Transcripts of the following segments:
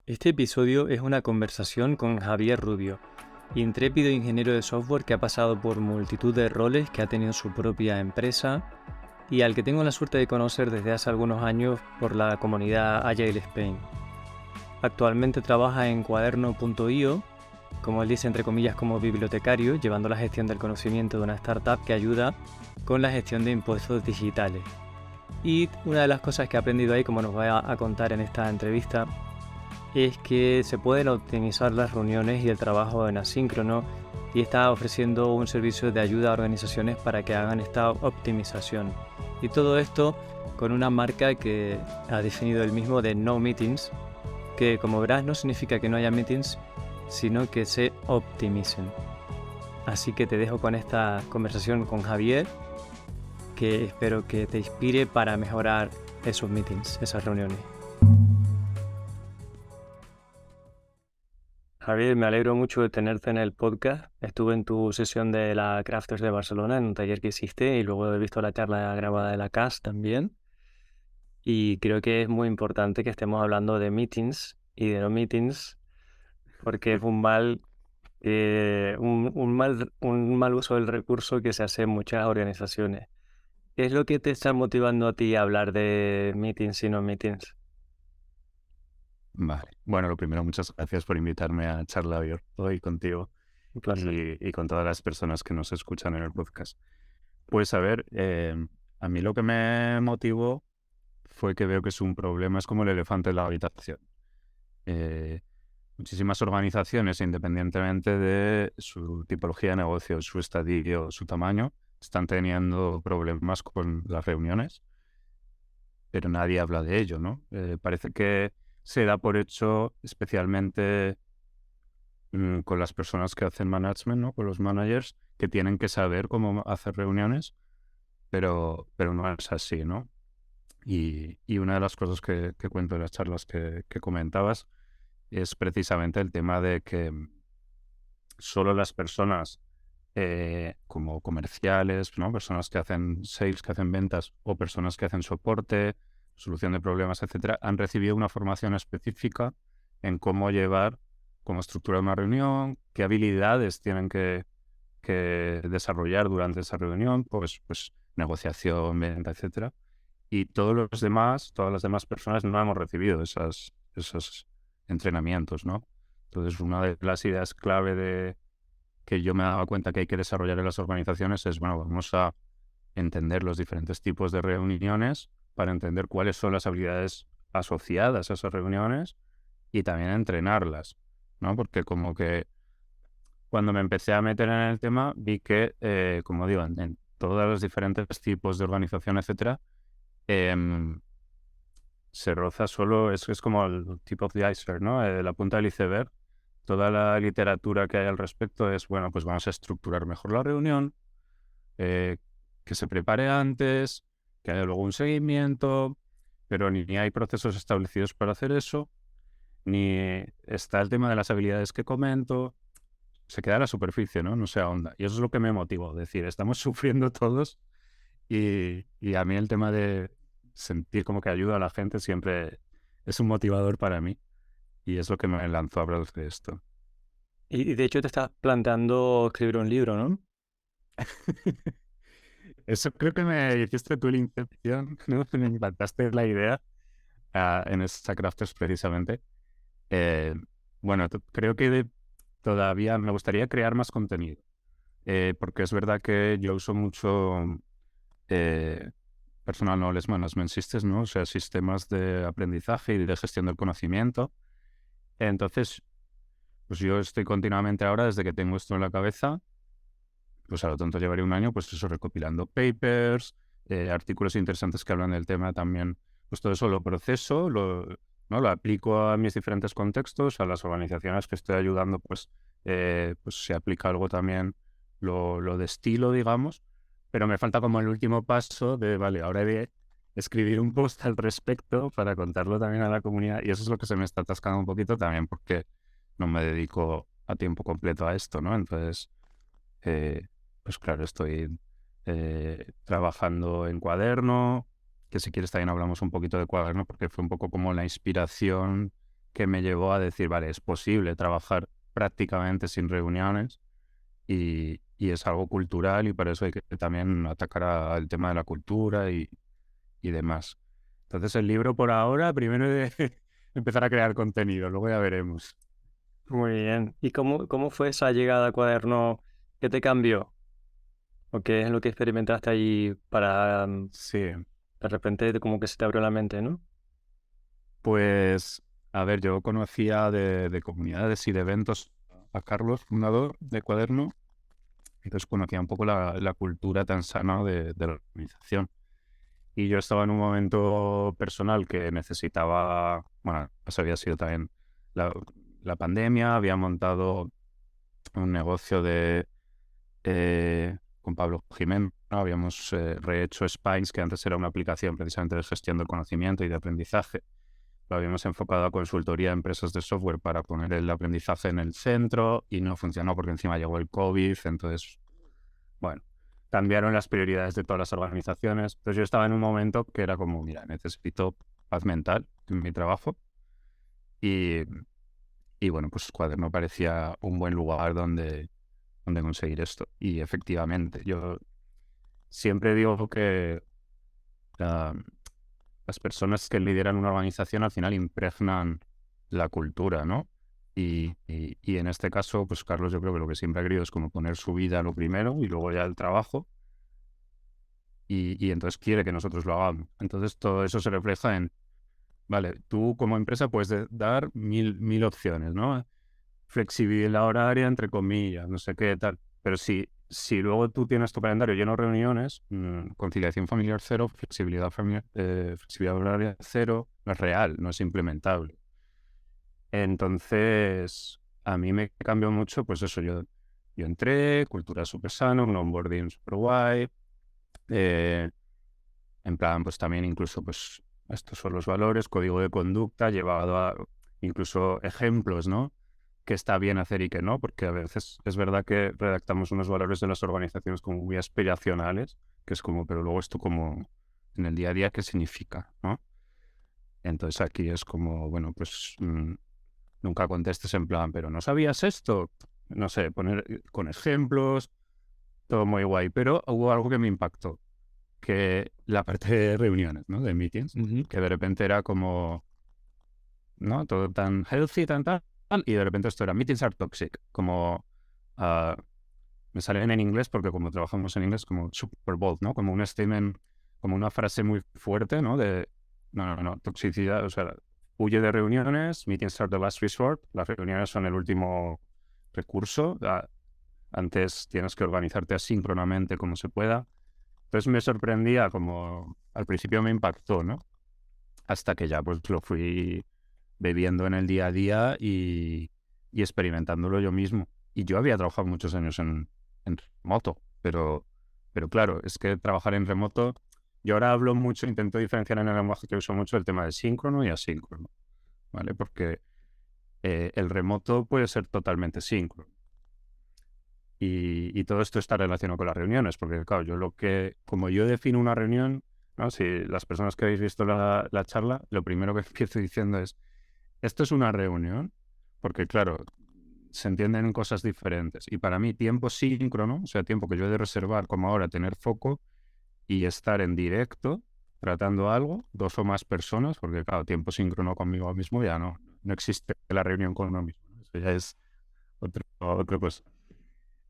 Este episodio es una conversación con Javier Rubio, intrépido ingeniero de software que ha pasado por multitud de roles, que ha tenido su propia empresa y al que tengo la suerte de conocer desde hace algunos años por la comunidad Agile Spain. Actualmente trabaja en Cuaderno.io, como él dice entre comillas como bibliotecario, llevando la gestión del conocimiento de una startup que ayuda con la gestión de impuestos digitales. Y una de las cosas que he aprendido ahí, como nos va a contar en esta entrevista, es que se pueden optimizar las reuniones y el trabajo en asíncrono, y está ofreciendo un servicio de ayuda a organizaciones para que hagan esta optimización. Y todo esto con una marca que ha definido él mismo de No Meetings, que como verás no significa que no haya meetings, sino que se optimicen. Así que te dejo con esta conversación con Javier, que espero que te inspire para mejorar esos meetings, esas reuniones. Javier, me alegro mucho de tenerte en el podcast. Estuve en tu sesión de la Crafters de Barcelona, en un taller que hiciste, y luego he visto la charla grabada de la CAS también. Y creo que es muy importante que estemos hablando de meetings y de no meetings, porque es un mal uso del recurso que se hace en muchas organizaciones. ¿Qué es lo que te está motivando a ti a hablar de meetings y no meetings? Vale. Bueno, lo primero, muchas gracias por invitarme a charlar hoy contigo Un placer. y con todas las personas que nos escuchan en el podcast. Pues a ver, a mí lo que me motivó fue que veo que es un problema, es como el elefante en la habitación. Eh, Muchísimas organizaciones, independientemente de su tipología de negocio, su estadio, su tamaño, están teniendo problemas con las reuniones, pero nadie habla de ello, ¿no? Parece que se da por hecho, especialmente con las personas que hacen management, ¿no? Con los managers, que tienen que saber cómo hacer reuniones, pero no es así, ¿no? Y una de las cosas que cuento en las charlas que comentabas es precisamente el tema de que solo las personas como comerciales, ¿no? Personas que hacen sales, que hacen ventas, o personas que hacen soporte, solución de problemas, etcétera, han recibido una formación específica en cómo llevar, cómo estructurar una reunión, qué habilidades tienen que desarrollar durante esa reunión, pues negociación, venta, etcétera. Y todas las demás personas no hemos recibido esos entrenamientos, ¿no? Entonces, una de las ideas clave que yo me daba cuenta que hay que desarrollar en las organizaciones es, bueno, vamos a entender los diferentes tipos de reuniones para entender cuáles son las habilidades asociadas a esas reuniones y también entrenarlas, ¿no? Porque como que cuando me empecé a meter en el tema vi que, como digo, en todos los diferentes tipos de organización, etcétera, em, se roza solo, es como el tip of the iceberg, ¿no? La punta del iceberg. Toda la literatura que hay al respecto es, bueno, pues vamos a estructurar mejor la reunión, eh, que se prepare antes, que haya luego un seguimiento, pero ni hay procesos establecidos para hacer eso, ni está el tema de las habilidades que comento, se queda a la superficie, ¿no? No se ahonda. Y eso es lo que me motivó, decir, estamos sufriendo todos y a mí el tema de sentir como que ayuda a la gente siempre es un motivador para mí y es lo que me lanzó a hablar de esto. Y de hecho te estás planteando escribir un libro, ¿no? Eso creo que me hiciste tú la incepción, ¿no? Me implantaste la idea en esta Crafters precisamente. Eh, bueno, creo que todavía me gustaría crear más contenido, porque es verdad que yo uso mucho eh, Personal Knowledge Management Systems, ¿no? O sea, sistemas de aprendizaje y de gestión del conocimiento. Entonces, pues yo estoy continuamente ahora, desde que tengo esto en la cabeza, pues a lo tonto llevaré un año, pues eso, recopilando papers, artículos interesantes que hablan del tema también. Pues todo eso lo proceso, ¿no? Lo aplico a mis diferentes contextos, a las organizaciones que estoy ayudando, pues se aplica algo también, lo destilo, digamos, pero me falta como el último paso de, vale, ahora he de escribir un post al respecto para contarlo también a la comunidad, y eso es lo que se me está atascando un poquito también porque no me dedico a tiempo completo a esto, ¿no? Entonces, eh, pues claro, estoy trabajando en Cuaderno, que si quieres también hablamos un poquito de Cuaderno, porque fue un poco como la inspiración que me llevó a decir, vale, es posible trabajar prácticamente sin reuniones y es algo cultural y para eso hay que también atacar al tema de la cultura y demás. Entonces el libro por ahora, primero de empezar a crear contenido, luego ya veremos. Muy bien. ¿Y cómo fue esa llegada a Cuaderno? ¿Qué te cambió? ¿O qué es lo que experimentaste allí para Sí, de repente como que se te abrió la mente, ¿no? pues a ver, yo conocía de comunidades y de eventos a Carlos, fundador de Cuaderno, entonces conocía un poco la cultura tan sana de la organización. Y yo estaba en un momento personal que necesitaba, bueno, eso había sido también la, la pandemia, había montado un negocio con Pablo Jiménez, ¿no? Habíamos rehecho Spines, que antes era una aplicación precisamente de gestión del conocimiento y de aprendizaje. Lo habíamos enfocado a consultoría a empresas de software para poner el aprendizaje en el centro y no funcionó porque encima llegó el COVID, entonces, bueno, cambiaron las prioridades de todas las organizaciones. Entonces yo estaba en un momento que era como, mira, necesito paz mental en mi trabajo y, y bueno, pues Cuaderno parecía un buen lugar donde conseguir esto. Y efectivamente, yo siempre digo que ah, las personas que lideran una organización al final impregnan la cultura, ¿no? Y en este caso, pues Carlos yo creo que lo que siempre ha querido es como poner su vida lo primero y luego ya el trabajo y entonces quiere que nosotros lo hagamos. Entonces todo eso se refleja en, vale, tú como empresa puedes dar mil opciones, ¿no? Flexibilidad horaria, entre comillas, no sé qué tal. Pero si luego tú tienes tu calendario lleno de reuniones, conciliación familiar cero, flexibilidad horaria cero, no es real, no es implementable. Entonces, a mí me cambió mucho, pues eso, yo entré, cultura súper sano, un onboarding súper guay, eh, en plan, pues también incluso, pues estos son los valores, código de conducta, llevado a incluso ejemplos, ¿no? Que está bien hacer y que no, porque a veces es verdad que redactamos unos valores de las organizaciones como muy aspiracionales, que es como, pero luego esto como en el día a día, ¿qué significa, no? Entonces aquí es como, bueno, pues nunca contestes en plan, pero ¿no sabías esto? No sé, poner con ejemplos, todo muy guay, pero hubo algo que me impactó, que la parte de reuniones, ¿no? De meetings, Ujú. que de repente era como, ¿no? Todo tan healthy, tan tal, y de repente esto era meetings are toxic, como ah, me salen en inglés porque como trabajamos en inglés, como super bold, ¿no? Como un statement, como una frase muy fuerte, ¿no? De, no, toxicidad, o sea, huye de reuniones, meetings are the last resort, las reuniones son el último recurso, antes tienes que organizarte asíncronamente como se pueda. Entonces me sorprendía como, al principio me impactó, ¿no? Hasta que ya pues lo fui bebiendo en el día a día y experimentándolo yo mismo. Y yo había trabajado muchos años en remoto, pero claro, es que trabajar en remoto, yo ahora hablo mucho, intento diferenciar en el lenguaje que uso mucho el tema de síncrono y asíncrono, ¿vale? Porque el remoto puede ser totalmente síncrono. Y todo esto está relacionado con las reuniones, porque claro, como yo defino una reunión, ¿no? Si las personas que habéis visto la charla, lo primero que empiezo diciendo es, esto es una reunión, porque claro, se entienden cosas diferentes. Y para mí, tiempo síncrono, o sea, tiempo que yo he de reservar, como ahora, tener foco y estar en directo tratando algo, dos o más personas, porque claro, tiempo síncrono conmigo mismo ya no existe la reunión con uno mismo, ¿no? Eso ya es otra cosa.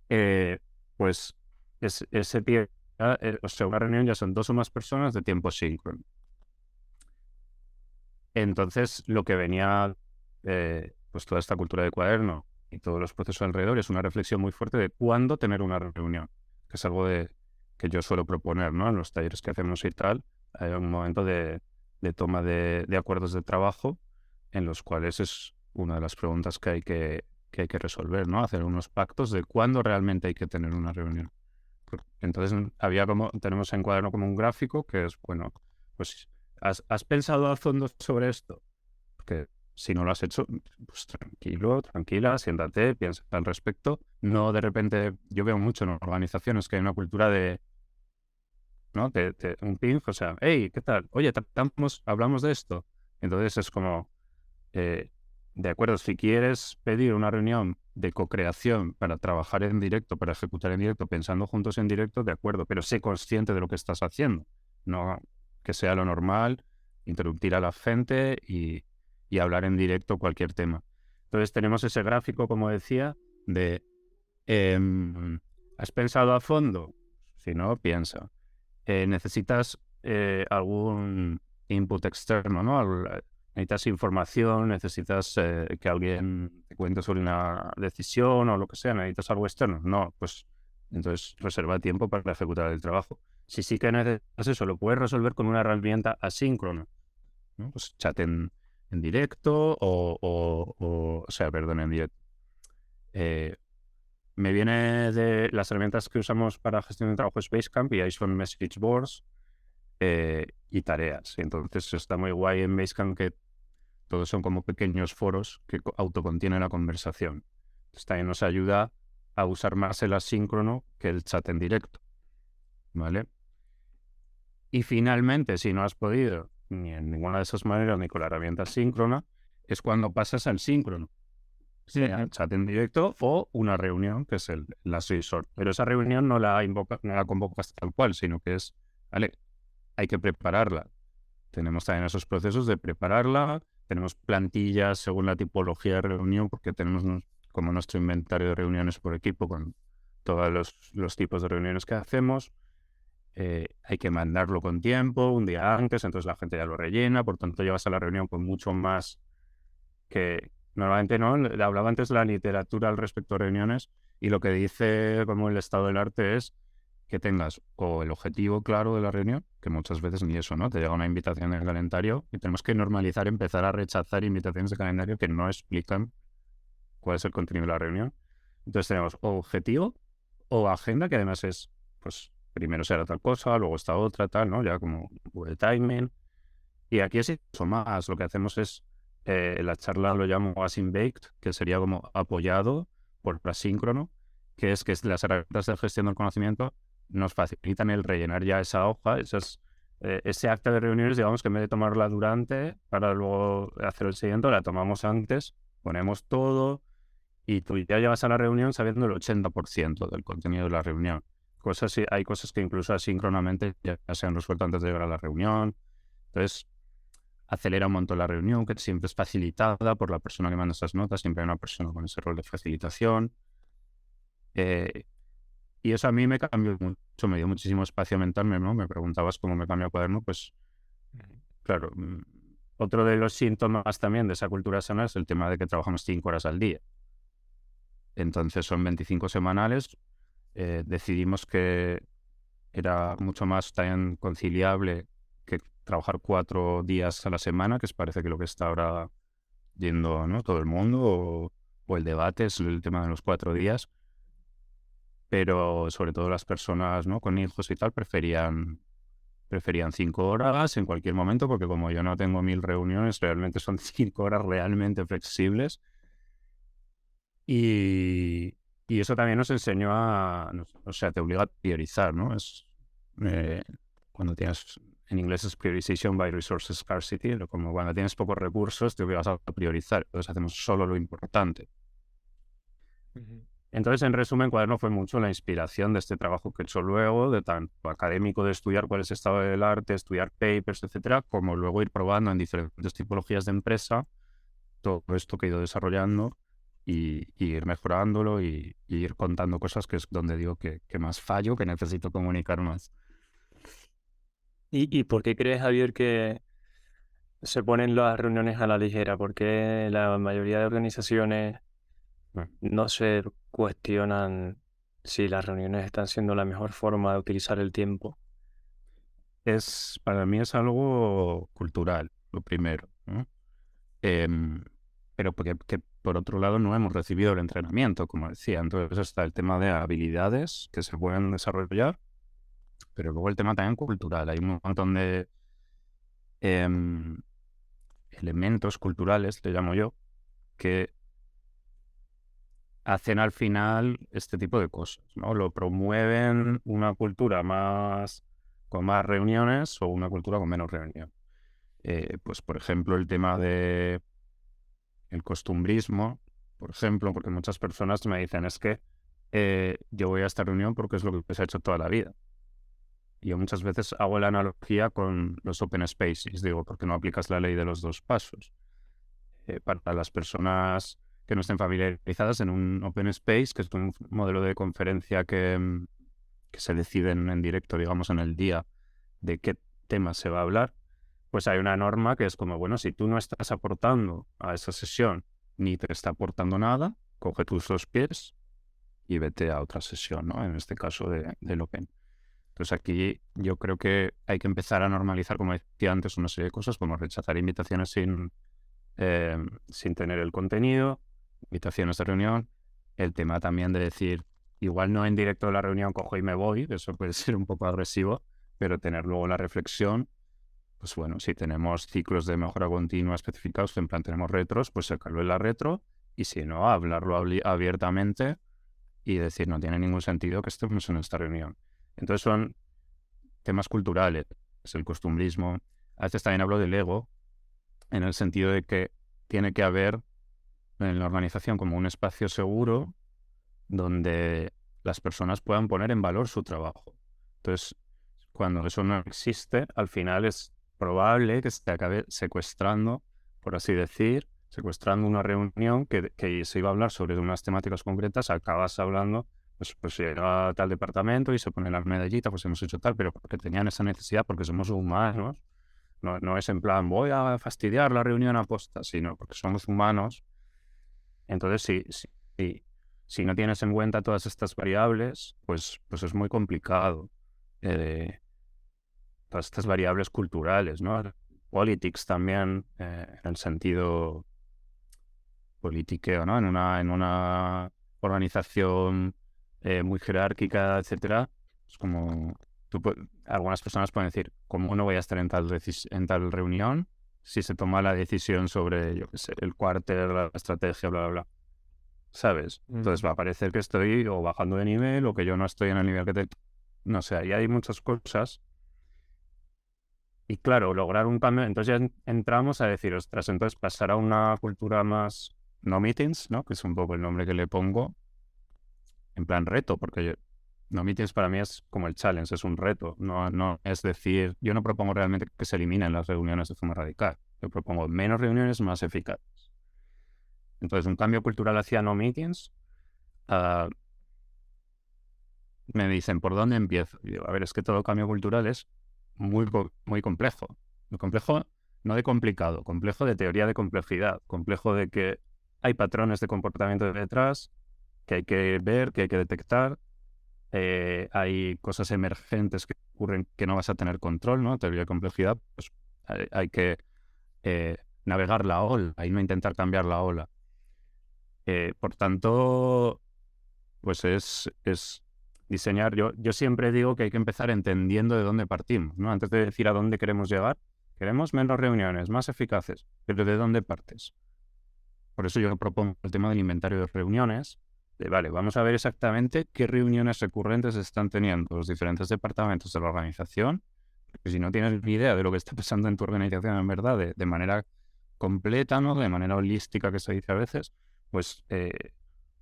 Eh, pues ese tiempo, o sea, una reunión ya son dos o más personas de tiempo síncrono. Entonces, lo que venía, pues toda esta cultura de cuaderno y todos los procesos alrededor es una reflexión muy fuerte de cuándo tener una reunión, que es algo que yo suelo proponer, ¿no? En los talleres que hacemos y tal, hay un momento de toma de acuerdos de trabajo en los cuales es una de las preguntas que hay que resolver, ¿no? Hacer unos pactos de cuándo realmente hay que tener una reunión. Entonces, tenemos en cuaderno como un gráfico que es, bueno, pues, ¿has pensado a fondo sobre esto? Porque si no lo has hecho, pues tranquilo, tranquila, siéntate, piensa al respecto. No de repente, yo veo mucho en organizaciones que hay una cultura de, ¿no? Un ping, o sea, hey, ¿qué tal? Oye, hablamos de esto. Entonces es como, eh, de acuerdo, si quieres pedir una reunión de co-creación para trabajar en directo, para ejecutar en directo, pensando juntos en directo, de acuerdo, pero sé consciente de lo que estás haciendo, no que sea lo normal, interrumpir a la gente y hablar en directo cualquier tema. Entonces tenemos ese gráfico, como decía, de ¿has pensado a fondo? Si no, piensa. ¿Necesitas algún input externo, ¿no? Necesitas información, necesitas que alguien te cuente sobre una decisión o lo que sea, necesitas algo externo. No, pues entonces reserva tiempo para ejecutar el trabajo. Si sí que necesitas eso, lo puedes resolver con una herramienta asíncrona, ¿no? Pues chat en directo perdón, en directo. Me viene de las herramientas que usamos para gestión de trabajo es Basecamp y ahí son message boards y tareas. Entonces está muy guay en Basecamp que todos son como pequeños foros que autocontienen la conversación. Entonces también nos ayuda a usar más el asíncrono que el chat en directo, ¿vale? Y finalmente, si no has podido ni en ninguna de esas maneras ni con la herramienta síncrona, es cuando pasas al síncrono. Sea chat en directo o una reunión, que es el last resort. Pero esa reunión no la convocas tal cual, sino que es, vale, hay que prepararla. Tenemos también esos procesos de prepararla, tenemos plantillas según la tipología de reunión, porque tenemos como nuestro inventario de reuniones por equipo con todos los tipos de reuniones que hacemos. Hay que mandarlo con tiempo, un día antes, entonces la gente ya lo rellena, por tanto llevas a la reunión con mucho más que normalmente no. Le hablaba antes de la literatura al respecto a reuniones y lo que dice como el estado del arte es que tengas o el objetivo claro de la reunión, que muchas veces ni eso, ¿no? Te llega una invitación en el calendario y tenemos que normalizar, empezar a rechazar invitaciones de calendario que no explican cuál es el contenido de la reunión. Entonces tenemos o objetivo o agenda, que además es, pues, primero será tal cosa, luego está otra, tal, ¿no? Ya como bullet timing. Y aquí es eso más. Lo que hacemos es, la charla lo llamo async baked, que sería como apoyado por asíncrono, que es que las herramientas de gestión del conocimiento nos facilitan el rellenar ya esa hoja, ese acta de reuniones, digamos que en vez de tomarla durante para luego hacer el siguiente, la tomamos antes, ponemos todo y tú ya llevas a la reunión sabiendo el 80% del contenido de la reunión. Hay cosas que incluso asíncronamente ya se han resuelto antes de llegar a la reunión. Entonces, acelera un montón la reunión, que siempre es facilitada por la persona que manda esas notas, siempre hay una persona con ese rol de facilitación. Y eso a mí me cambió mucho, me dio muchísimo espacio mental, ¿no? Me preguntabas cómo me cambia el cuaderno, pues claro. Otro de los síntomas también de esa cultura sana es el tema de que trabajamos 5 horas al día. Entonces son 25 semanales. Decidimos que era mucho más también conciliable que trabajar 4 días a la semana, que parece que lo que está ahora yendo, ¿no? Todo el mundo, o el debate es el tema de los 4 días, pero sobre todo las personas, ¿no? Con hijos y tal preferían 5 horas en cualquier momento, porque como yo no tengo 1000 reuniones, realmente son 5 horas realmente flexibles. Y, y eso también nos enseñó o sea, te obliga a priorizar, ¿no? Eh, cuando tienes, en inglés es priorization by resource scarcity, como cuando tienes pocos recursos te obligas a priorizar, entonces hacemos solo lo importante. Entonces, en resumen, Cuaderno fue mucho la inspiración de este trabajo que he hecho luego, de tanto académico de estudiar cuál es el estado del arte, estudiar papers, etcétera, como luego ir probando en diferentes tipologías de empresa todo esto que he ido desarrollando y ir mejorándolo y ir contando cosas, que es donde digo que más fallo, que necesito comunicar más. ¿Y por qué crees, Javier, que se ponen las reuniones a la ligera? ¿Por qué la mayoría de organizaciones no se cuestionan si las reuniones están siendo la mejor forma de utilizar el tiempo? Para mí es algo cultural, lo primero, ¿no? Pero porque que por otro lado no hemos recibido el entrenamiento, como decía. Entonces está el tema de habilidades que se pueden desarrollar, pero luego el tema también cultural. Hay un montón de em, elementos culturales, le llamo yo, que hacen al final este tipo de cosas, ¿no? Lo promueven una cultura con más reuniones o una cultura con menos reuniones. Pues, por ejemplo, el tema de el costumbrismo, por ejemplo, porque muchas personas me dicen, es que yo voy a esta reunión porque es lo que se ha hecho toda la vida. Yo muchas veces hago la analogía con los open spaces, digo, porque no aplicas la ley de los dos pasos. Para las personas que no estén familiarizadas, en un open space, que es un modelo de conferencia que se deciden en directo, digamos, en el día de qué tema se va a hablar, pues hay una norma que es como, bueno, si tú no estás aportando a esa sesión ni te está aportando nada, coge tus dos pies y vete a otra sesión, ¿no? En este caso del Open. Entonces aquí yo creo que hay que empezar a normalizar, como decía antes, una serie de cosas como rechazar invitaciones sin tener el contenido, invitaciones de reunión, el tema también de decir, igual no en directo de la reunión cojo y me voy, eso puede ser un poco agresivo, pero tener luego la reflexión, pues bueno, si tenemos ciclos de mejora continua especificados, en plan tenemos retros, pues sacarlo en la retro, y si no, hablarlo abiertamente y decir, no tiene ningún sentido que estemos en esta reunión. Entonces son temas culturales, es el costumbrismo. A veces también hablo del ego, en el sentido de que tiene que haber en la organización como un espacio seguro donde las personas puedan poner en valor su trabajo. Entonces, cuando eso no existe, al final es probable que se acabe secuestrando, por así decir, secuestrando una reunión que se iba a hablar sobre unas temáticas concretas, acabas hablando, pues llega a tal departamento y se pone la medallita, pues hemos hecho tal, pero porque tenían esa necesidad, porque somos humanos, no es en plan, voy a fastidiar la reunión a posta, sino porque somos humanos. Entonces, si no tienes en cuenta todas estas variables, pues es muy complicado. Eh, Todas estas variables culturales, ¿no? Politics también, en el sentido politiqueo, ¿no? En una organización muy jerárquica, etcétera, es como algunas personas pueden decir, ¿cómo no voy a estar en tal reunión si se toma la decisión sobre, yo qué sé, el cuartel, la estrategia, bla, bla, bla? ¿Sabes? Entonces va a parecer que estoy o bajando de nivel o que yo no estoy en el nivel que te... No sé, ahí hay muchas cosas. Y claro, lograr un cambio, entonces ya entramos a decir, ostras, entonces pasar a una cultura más no meetings, ¿no? Que es un poco el nombre que le pongo, en plan reto, porque no meetings para mí es como el challenge, es un reto. No es decir, yo no propongo realmente que se eliminen las reuniones de forma radical. Yo propongo menos reuniones más eficaces. Entonces, un cambio cultural hacia no meetings, ah, me dicen, ¿por dónde empiezo? Y digo, a ver, es que todo cambio cultural es muy complejo. Muy complejo, no de complicado, complejo de teoría de complejidad, complejo de que hay patrones de comportamiento detrás que hay que ver, que hay que detectar. Hay cosas emergentes que ocurren que no vas a tener control, ¿no? Teoría de complejidad, pues hay que navegar la ola y no intentar cambiar la ola. Por tanto, pues es diseñar. Yo siempre digo que hay que empezar entendiendo de dónde partimos, ¿no? Antes de decir a dónde queremos llegar, queremos menos reuniones, más eficaces, pero ¿de dónde partes? Por eso yo propongo el tema del inventario de reuniones. Vale, vamos a ver exactamente qué reuniones recurrentes están teniendo los diferentes departamentos de la organización, porque si no tienes ni idea de lo que está pasando en tu organización en verdad, de manera completa, ¿no? De manera holística que se dice a veces, pues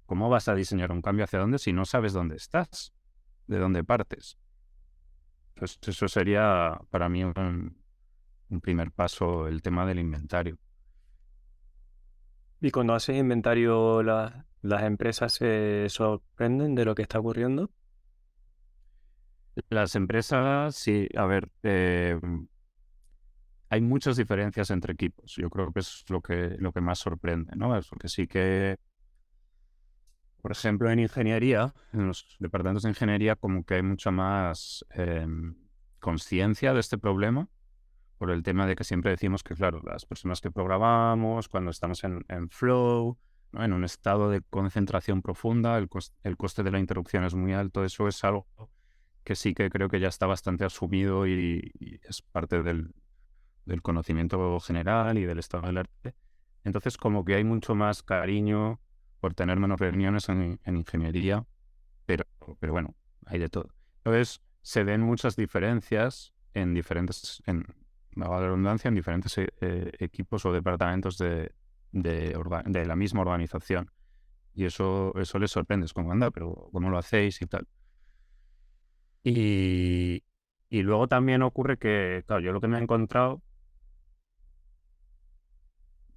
¿cómo vas a diseñar un cambio hacia dónde si no sabes dónde estás, de dónde partes? Pues eso sería para mí un primer paso, el tema del inventario. Y cuando haces inventario, las empresas se sorprenden de lo que está ocurriendo. Las empresas, sí, a ver, hay muchas diferencias entre equipos. Yo creo que es lo que más sorprende, ¿no? Es porque sí que, por ejemplo, en ingeniería, en los departamentos de ingeniería, como que hay mucha más conciencia de este problema, por el tema de que siempre decimos que, claro, las personas que programamos, cuando estamos en flow, ¿no? En un estado de concentración profunda, el coste de la interrupción es muy alto. Eso es algo que sí que creo que ya está bastante asumido y es parte del conocimiento general y del estado del arte. Entonces, como que hay mucho más cariño por tener menos reuniones en ingeniería, pero, pero bueno, hay de todo. Entonces, se ven muchas diferencias valga la redundancia, en diferentes equipos o departamentos de la misma organización. Y eso les sorprende, es como, anda, pero ¿cómo lo hacéis y tal? Y, y luego también ocurre que, claro, yo lo que me he encontrado,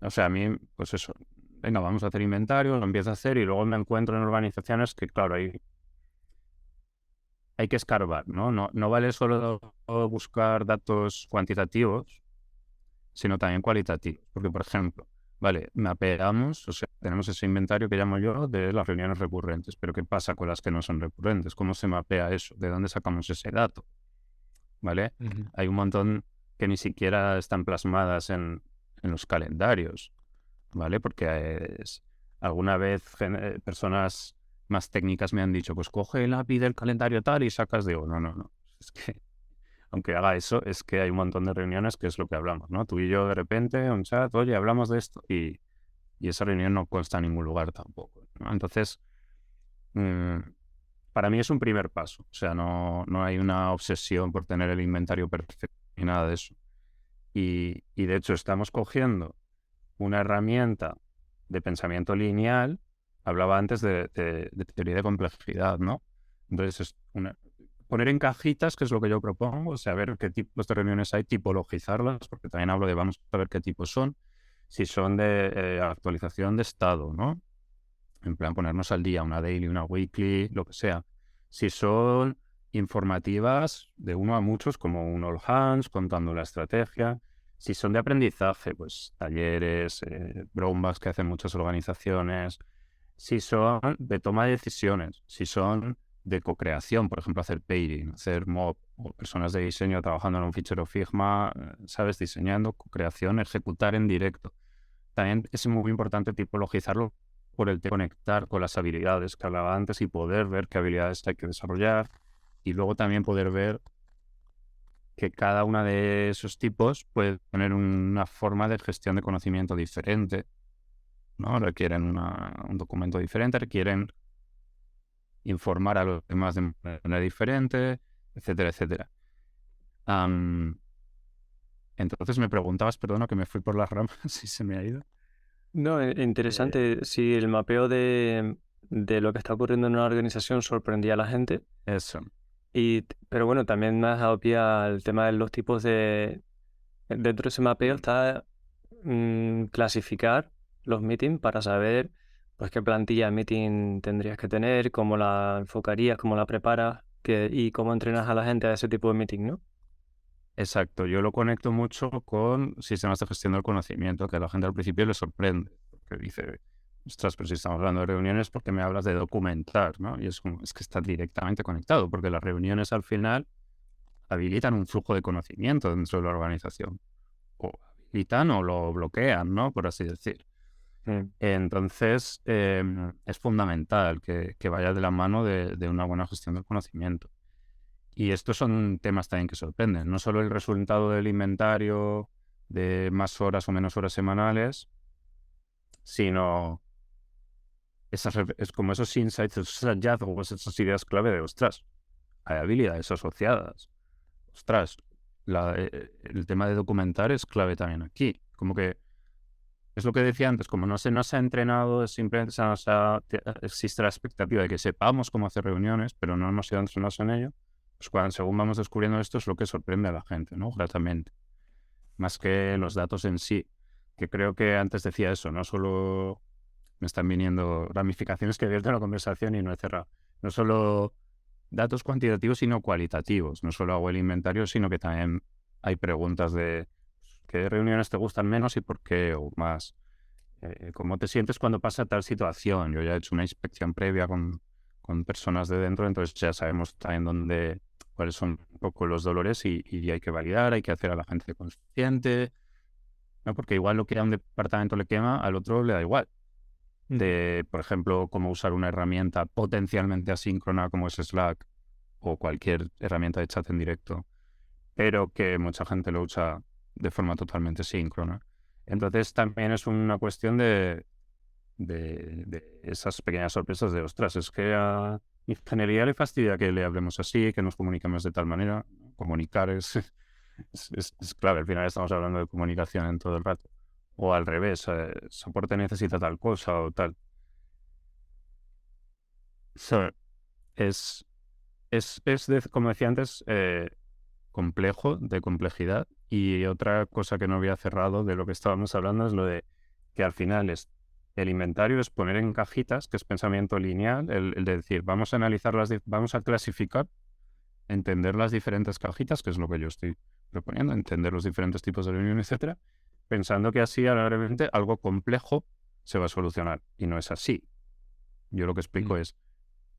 o sea, a mí, pues eso, venga, vamos a hacer inventario, lo empiezo a hacer y luego me encuentro en organizaciones que, claro, hay que escarbar, ¿no? No vale solo buscar datos cuantitativos, sino también cualitativos. Porque, por ejemplo, vale, mapeamos, o sea, tenemos ese inventario que llamo yo de las reuniones recurrentes, pero ¿qué pasa con las que no son recurrentes? ¿Cómo se mapea eso? ¿De dónde sacamos ese dato? ¿Vale? Ujú. Hay un montón que ni siquiera están plasmadas en los calendarios, ¿vale? Porque alguna vez personas más técnicas me han dicho, pues coge el API del calendario tal y sacas de, no, no, no. Es que, aunque haga eso, es que hay un montón de reuniones que es lo que hablamos, ¿no? Tú y yo de repente, un chat, oye, hablamos de esto y esa reunión no consta en ningún lugar tampoco, ¿no? Entonces, mm, para mí es un primer paso. O sea, no hay una obsesión por tener el inventario perfecto ni nada de eso. Y de hecho estamos cogiendo una herramienta de pensamiento lineal. Hablaba antes de teoría de complejidad, ¿no? Entonces, poner en cajitas, que es lo que yo propongo, saber qué tipos de reuniones hay, tipologizarlas, porque también hablo de vamos a ver qué tipos son, si son de actualización de estado, ¿no? En plan, ponernos al día, una daily, una weekly, lo que sea. Si son informativas de uno a muchos, como un all hands, contando la estrategia. Si son de aprendizaje, pues talleres, bromas que hacen muchas organizaciones. Si son de toma de decisiones, si son de co-creación, por ejemplo, hacer pairing, hacer mob, o personas de diseño trabajando en un fichero Figma, ¿sabes? Diseñando, co-creación, ejecutar en directo. También es muy importante tipologizarlo por el de conectar con las habilidades que hablaba antes y poder ver qué habilidades hay que desarrollar y luego también poder ver que cada uno de esos tipos puede tener una forma de gestión de conocimiento diferente, ¿no? Requieren un documento diferente, requieren informar a los demás de manera diferente, etcétera, etcétera. Am, entonces me preguntabas, perdona que me fui por las ramas, si se me ha ido. No, Eh, interesante. Si el mapeo de lo que está ocurriendo en una organización sorprendía a la gente. eso. Pero bueno, también me has dado pie al tema de los tipos de... Dentro de ese mapeo está clasificar los meetings para saber pues qué plantilla de meeting tendrías que tener, cómo la enfocarías, cómo la preparas y cómo entrenas a la gente a ese tipo de meeting, ¿no? Exacto, yo lo conecto mucho con sistemas de gestión del conocimiento, que a la gente al principio le sorprende, porque dice, ostras, pero si estamos hablando de reuniones, ¿por qué me hablas de documentar? ¿No? Y es como, es que está directamente conectado, porque las reuniones al final habilitan un flujo de conocimiento dentro de la organización, o habilitan o lo bloquean, ¿no? Por así decir. Mm. Entonces, es fundamental que vaya de la mano de una buena gestión del conocimiento. Y estos son temas también que sorprenden. No solo el resultado del inventario de más horas o menos horas semanales, sino es como esos insights, esos hallazgos, esas ideas clave de, ostras, hay habilidades asociadas. Ostras, el tema de documentar es clave también aquí. Como que es lo que decía antes, como no se ha entrenado, simplemente existe la expectativa de que sepamos cómo hacer reuniones, pero no hemos sido entrenados en ello. Pues según vamos descubriendo esto, es lo que sorprende a la gente, ¿no? Gratamente. Más que los datos en sí. Que creo que antes decía eso, no solo me están viniendo ramificaciones que he abierto en la conversación y no he cerrado. No solo datos cuantitativos, sino cualitativos. No solo hago el inventario, sino que también hay preguntas de qué reuniones te gustan menos y por qué, o más. ¿Cómo te sientes cuando pasa tal situación? Yo ya he hecho una inspección previa con personas de dentro, entonces ya sabemos también cuáles son un poco los dolores y hay que validar, hay que hacer a la gente consciente, ¿no? Porque igual lo que a un departamento le quema, al otro le da igual. Ujú. Por ejemplo, cómo usar una herramienta potencialmente asíncrona como es Slack o cualquier herramienta de chat en directo, pero que mucha gente lo usa de forma totalmente síncrona. Entonces también es una cuestión de esas pequeñas sorpresas de, ostras, es que a ingeniería le fastidia que le hablemos así, que nos comuniquemos de tal manera. Comunicar es clave, al final estamos hablando de comunicación en todo el rato. o al revés, soporte necesita tal cosa o tal. So, es, como decía antes, complejo, de complejidad. Y otra cosa que no había cerrado de lo que estábamos hablando es lo de que al final el inventario es poner en cajitas, que es pensamiento lineal, el de decir, vamos a analizar vamos a clasificar, entender las diferentes cajitas, que es lo que yo estoy proponiendo, entender los diferentes tipos de reunión, etcétera, pensando que así realmente algo complejo se va a solucionar. Y no es así. Yo lo que explico es,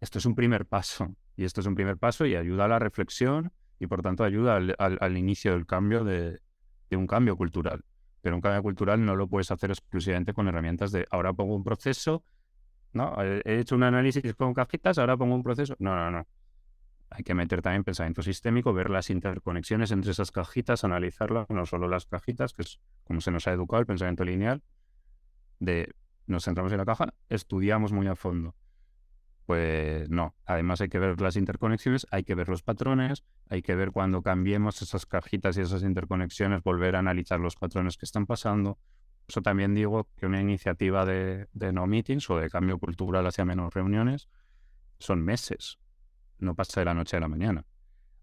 esto es un primer paso, y esto es un primer paso y ayuda a la reflexión y por tanto ayuda al inicio del cambio de un cambio cultural. Pero un cambio cultural no lo puedes hacer exclusivamente con herramientas de ahora pongo un proceso, ¿no? He hecho un análisis con cajitas, ahora pongo un proceso. No, no, no. Hay que meter también pensamiento sistémico, ver las interconexiones entre esas cajitas, analizarlas, no solo las cajitas, que es como se nos ha educado el pensamiento lineal, de nos centramos en la caja, estudiamos muy a fondo. Pues no, además hay que ver las interconexiones, hay que ver los patrones, hay que ver cuando cambiemos esas cajitas y esas interconexiones, volver a analizar los patrones que están pasando. Eso también digo que una iniciativa de no meetings o de cambio cultural hacia menos reuniones son meses, no pasa de la noche a la mañana.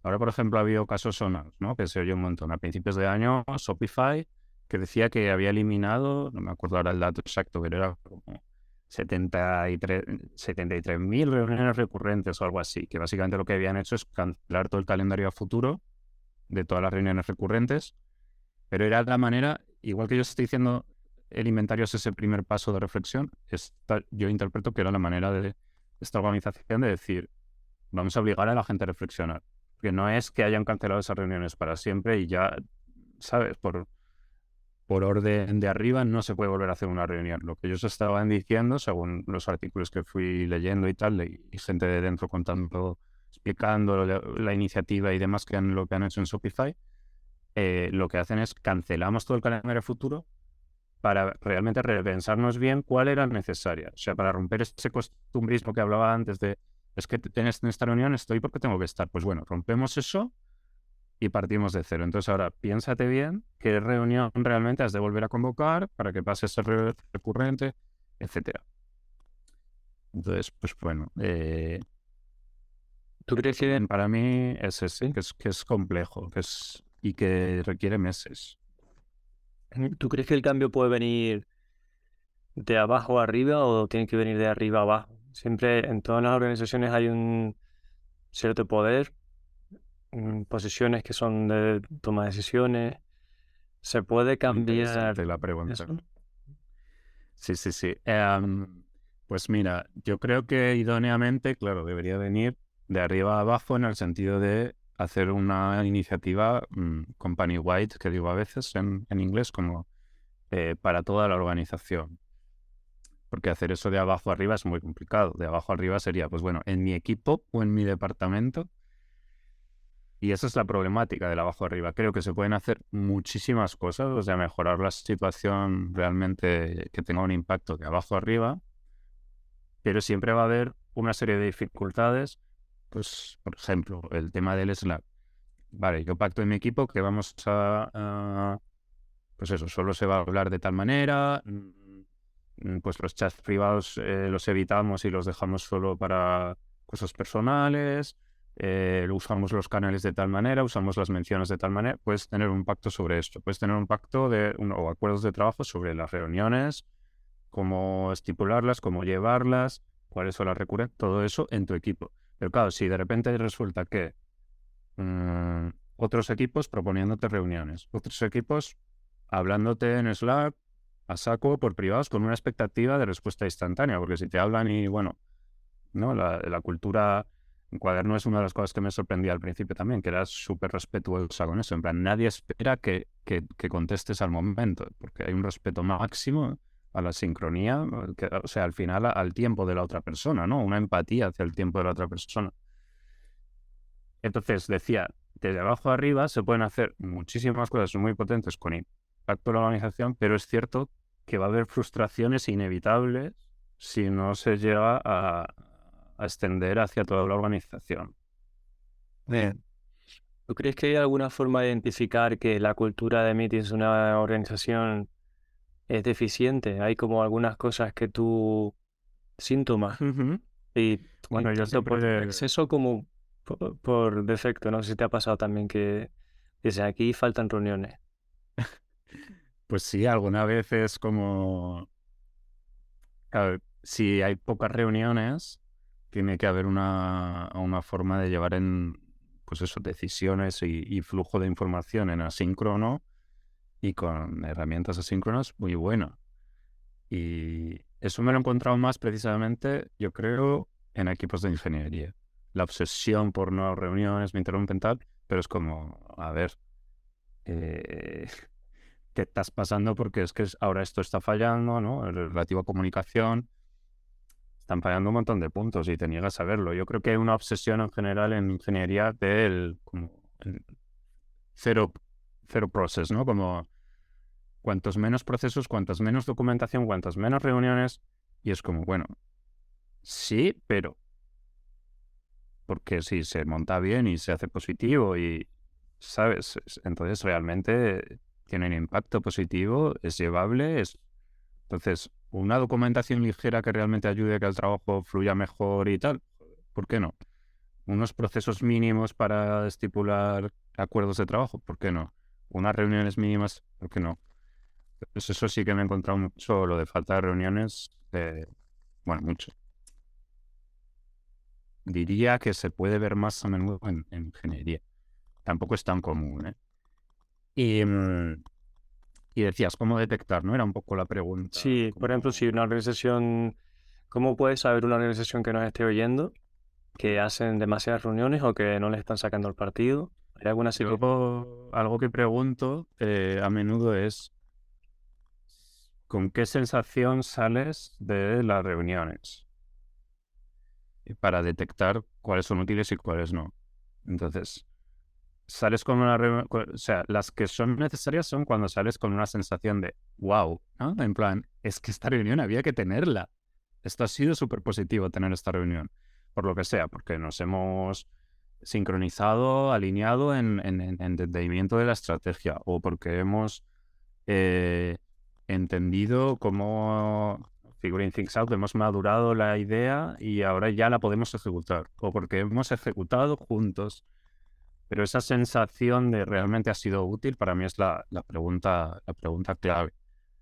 Ahora, por ejemplo, ha habido casos sonados, ¿no? Que se oye un montón. A principios de año, Shopify, que decía que había eliminado, no me acuerdo ahora el dato exacto, pero era como 73.000 reuniones recurrentes o algo así, que básicamente lo que habían hecho es cancelar todo el calendario a futuro de todas las reuniones recurrentes, pero era la manera, igual que yo estoy diciendo, el inventario es ese primer paso de reflexión, yo interpreto que era la manera de esta organización de decir, vamos a obligar a la gente a reflexionar, que no es que hayan cancelado esas reuniones para siempre y ya, ¿sabes? Por orden de arriba no se puede volver a hacer una reunión. Lo que ellos estaban diciendo, según los artículos que fui leyendo y tal, y gente de dentro contando, explicando la iniciativa y demás lo que han hecho en Shopify, lo que hacen es cancelamos todo el calendario futuro para realmente repensarnos bien cuál era necesaria. O sea, para romper ese costumbrismo que hablaba antes de, es que en esta reunión estoy porque tengo que estar. Pues bueno, rompemos eso y partimos de cero. Entonces ahora piénsate bien qué reunión realmente has de volver a convocar para que pase ese recurrente, etcétera. Entonces, pues bueno, ¿Tú crees que, para mí es ese, sí? que es complejo y que requiere meses. ¿Tú crees que el cambio puede venir de abajo a arriba o tiene que venir de arriba a abajo? Siempre en todas las organizaciones hay un cierto poder, posiciones que son de toma de decisiones. ¿Se puede cambiar Interesante la pregunta. eso? Sí, sí, sí. Pues mira, yo creo que idóneamente, claro, debería venir de arriba a abajo en el sentido de hacer una iniciativa company-wide, que digo a veces en inglés, como para toda la organización. Porque hacer eso de abajo arriba es muy complicado. De abajo arriba sería, pues bueno, en mi equipo o en mi departamento. Y esa es la problemática del abajo arriba. Creo que se pueden hacer muchísimas cosas, o sea, mejorar la situación realmente que tenga un impacto de abajo arriba, pero siempre va a haber una serie de dificultades. Pues, por ejemplo, el tema del Slack. Vale, yo pacto en mi equipo que vamos pues eso, solo se va a hablar de tal manera, pues los chats privados los evitamos y los dejamos solo para cosas personales, usamos los canales de tal manera, usamos las menciones de tal manera. Puedes tener un pacto sobre esto, puedes tener un pacto o acuerdos de trabajo sobre las reuniones, cómo estipularlas, cómo llevarlas, cuáles son las recurrentes, todo eso en tu equipo. Pero claro, si de repente resulta que otros equipos proponiéndote reuniones, otros equipos hablándote en Slack a saco por privados con una expectativa de respuesta instantánea, porque si te hablan y bueno, ¿no? La cultura en Cuaderno es una de las cosas que me sorprendía al principio también, que era súper respetuosa con eso. En plan, nadie espera que contestes al momento, porque hay un respeto máximo a la sincronía, o sea, al final al tiempo de la otra persona, ¿no? Una empatía hacia el tiempo de la otra persona. Entonces, decía, desde abajo a arriba se pueden hacer muchísimas cosas muy potentes con impacto en la organización, pero es cierto que va a haber frustraciones inevitables si no se llega a extender hacia toda la organización. Bien. ¿Tú crees que hay alguna forma de identificar que la cultura de meetings de una organización es deficiente. Hay como algunas cosas que tú, síntomas, Ujú. y, Bueno, yo tanto por siempre, exceso como por defecto. No sé si te ha pasado también que dices, aquí faltan reuniones. pues sí, alguna vez es como, claro, si hay pocas reuniones, tiene que haber una forma de llevar pues eso, decisiones y flujo de información en asíncrono y con herramientas asíncronas muy buenas. Y eso me lo he encontrado más precisamente, yo creo, en equipos de ingeniería. La obsesión por no reuniones, me interrumpen tal, pero es como, a ver, eh, ¿qué estás pasando? Porque es que ahora esto está fallando, ¿no? Relativo a comunicación, están fallando un montón de puntos y te niegas a verlo. Yo creo que hay una obsesión en general en ingeniería del como el cero, cero process, ¿no? Como cuantos menos procesos, cuantas menos documentación, cuantas menos reuniones, y es como, bueno, sí, pero porque si se monta bien y se hace positivo y, ¿sabes? Entonces realmente tienen impacto positivo, es llevable, es... Entonces, una documentación ligera que realmente ayude a que el trabajo fluya mejor y tal, ¿por qué no? Unos procesos mínimos para estipular acuerdos de trabajo, ¿por qué no? Unas reuniones mínimas, ¿por qué no? Pues eso sí que me he encontrado mucho, lo de falta de reuniones, bueno, mucho. Diría que se puede ver más a menudo en ingeniería. Tampoco es tan común, ¿eh? Y, y decías, ¿cómo detectar? ¿No? Era un poco la pregunta de Sí, por ejemplo, si cómo... una organización, ¿cómo puedes saber una organización que nos esté oyendo que hacen demasiadas reuniones o que no le están sacando el partido? ¿Hay alguna Yo serie? algo que pregunto a menudo es, ¿con qué sensación sales de las reuniones? Y para detectar cuáles son útiles y cuáles no. Entonces, sales con una reunión, o sea, las que son necesarias son cuando sales con una sensación de wow, ¿no? En plan, es que esta reunión había que tenerla. Esto ha sido súper positivo tener esta reunión, por lo que sea, porque nos hemos sincronizado, alineado en entendimiento de la estrategia o porque hemos eh, entendido cómo Figuring Things Out, hemos madurado la idea y ahora ya la podemos ejecutar o porque hemos ejecutado juntos. Pero esa sensación de realmente ha sido útil para mí es la pregunta clave.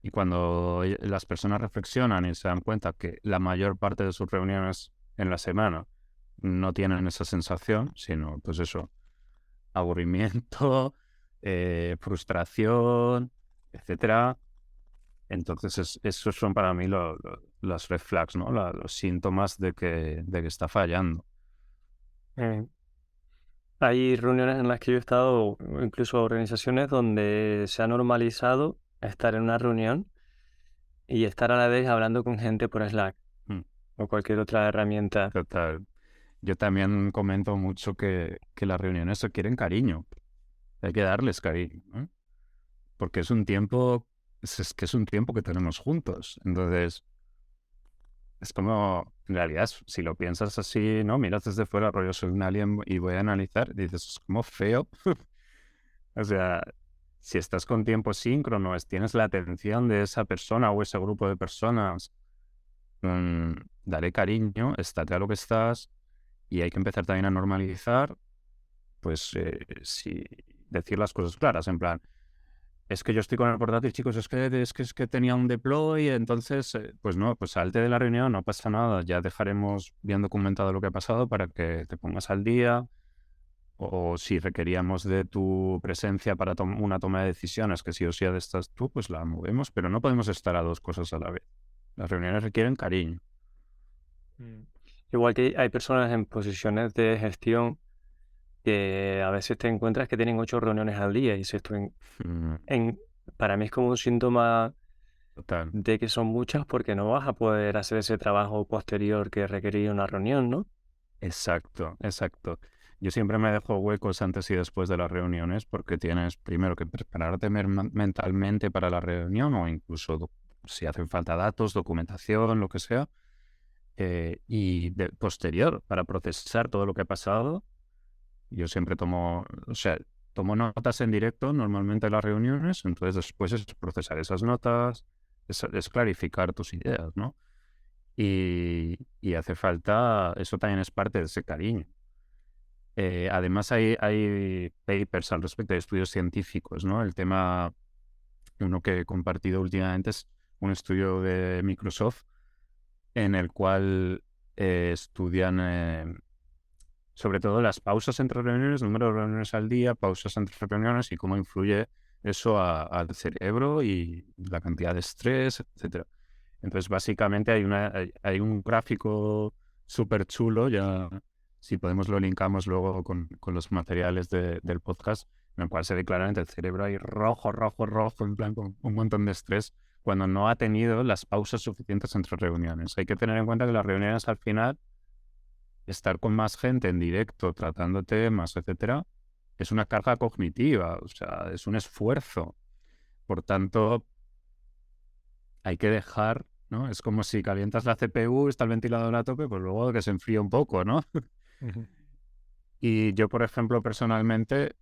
Y cuando las personas reflexionan y se dan cuenta que la mayor parte de sus reuniones en la semana no tienen esa sensación, sino, pues eso, aburrimiento, frustración, etcétera. Entonces, esos son para mí los red flags, ¿no? Los síntomas de que está fallando. Eh, Hay reuniones en las que yo he estado, o incluso organizaciones donde se ha normalizado estar en una reunión y estar a la vez hablando con gente por Slack Mm, o cualquier otra herramienta. total. Yo también comento mucho que las reuniones requieren cariño. Hay que darles cariño, ¿no? Porque es un tiempo, es que es un tiempo que tenemos juntos. Entonces, es como, en realidad, si lo piensas así, ¿no? Miras desde fuera, rollo, soy un alien y voy a analizar, y dices, es como feo. O sea, si estás con tiempo síncrono, tienes la atención de esa persona o ese grupo de personas, mm, daré cariño, estate a lo que estás, y hay que empezar también a normalizar, pues, si decir las cosas claras, en plan, es que yo estoy con el portátil, chicos, es que tenía un deploy, entonces, pues no, pues salte de la reunión, no pasa nada, ya dejaremos bien documentado lo que ha pasado para que te pongas al día, o si requeríamos de tu presencia para una toma de decisiones, que sí o sí de estás tú, pues la movemos, pero no podemos estar a dos cosas a la vez. Las reuniones requieren cariño. Mm. Igual que hay personas en posiciones de gestión que a veces te encuentras que tienen 8 reuniones al día y si esto Mm, en- para mí es como un síntoma total. de que son muchas porque no vas a poder hacer ese trabajo posterior que requeriría una reunión, ¿no? Exacto, exacto. Yo siempre me dejo huecos antes y después de las reuniones porque tienes primero que prepararte mentalmente para la reunión o incluso si hacen falta datos, documentación, lo que sea, y posterior para procesar todo lo que ha pasado. Yo siempre tomo, o sea, tomo notas en directo normalmente en las reuniones, entonces después es procesar esas notas, es clarificar tus ideas, ¿no? Y hace falta, eso también es parte de ese cariño. Además hay papers al respecto, hay estudios científicos, ¿no? El tema, uno que he compartido últimamente es un estudio de Microsoft en el cual estudian sobre todo las pausas entre reuniones, número de reuniones al día, pausas entre reuniones y cómo influye eso al cerebro y la cantidad de estrés, etcétera. Entonces, básicamente hay un gráfico súper chulo, ya si podemos lo linkamos luego con los materiales del podcast, en el cual se ve claramente el cerebro ahí rojo, rojo, rojo, en plan con un montón de estrés, cuando no ha tenido las pausas suficientes entre reuniones. Hay que tener en cuenta que las reuniones al final, estar con más gente en directo, tratando temas, etcétera, es una carga cognitiva, o sea, es un esfuerzo. Por tanto, hay que dejar, ¿no? Es como si calientas la CPU, está el ventilador a tope, pues luego que se enfríe un poco, ¿no? Ujú. Y yo, por ejemplo, personalmente,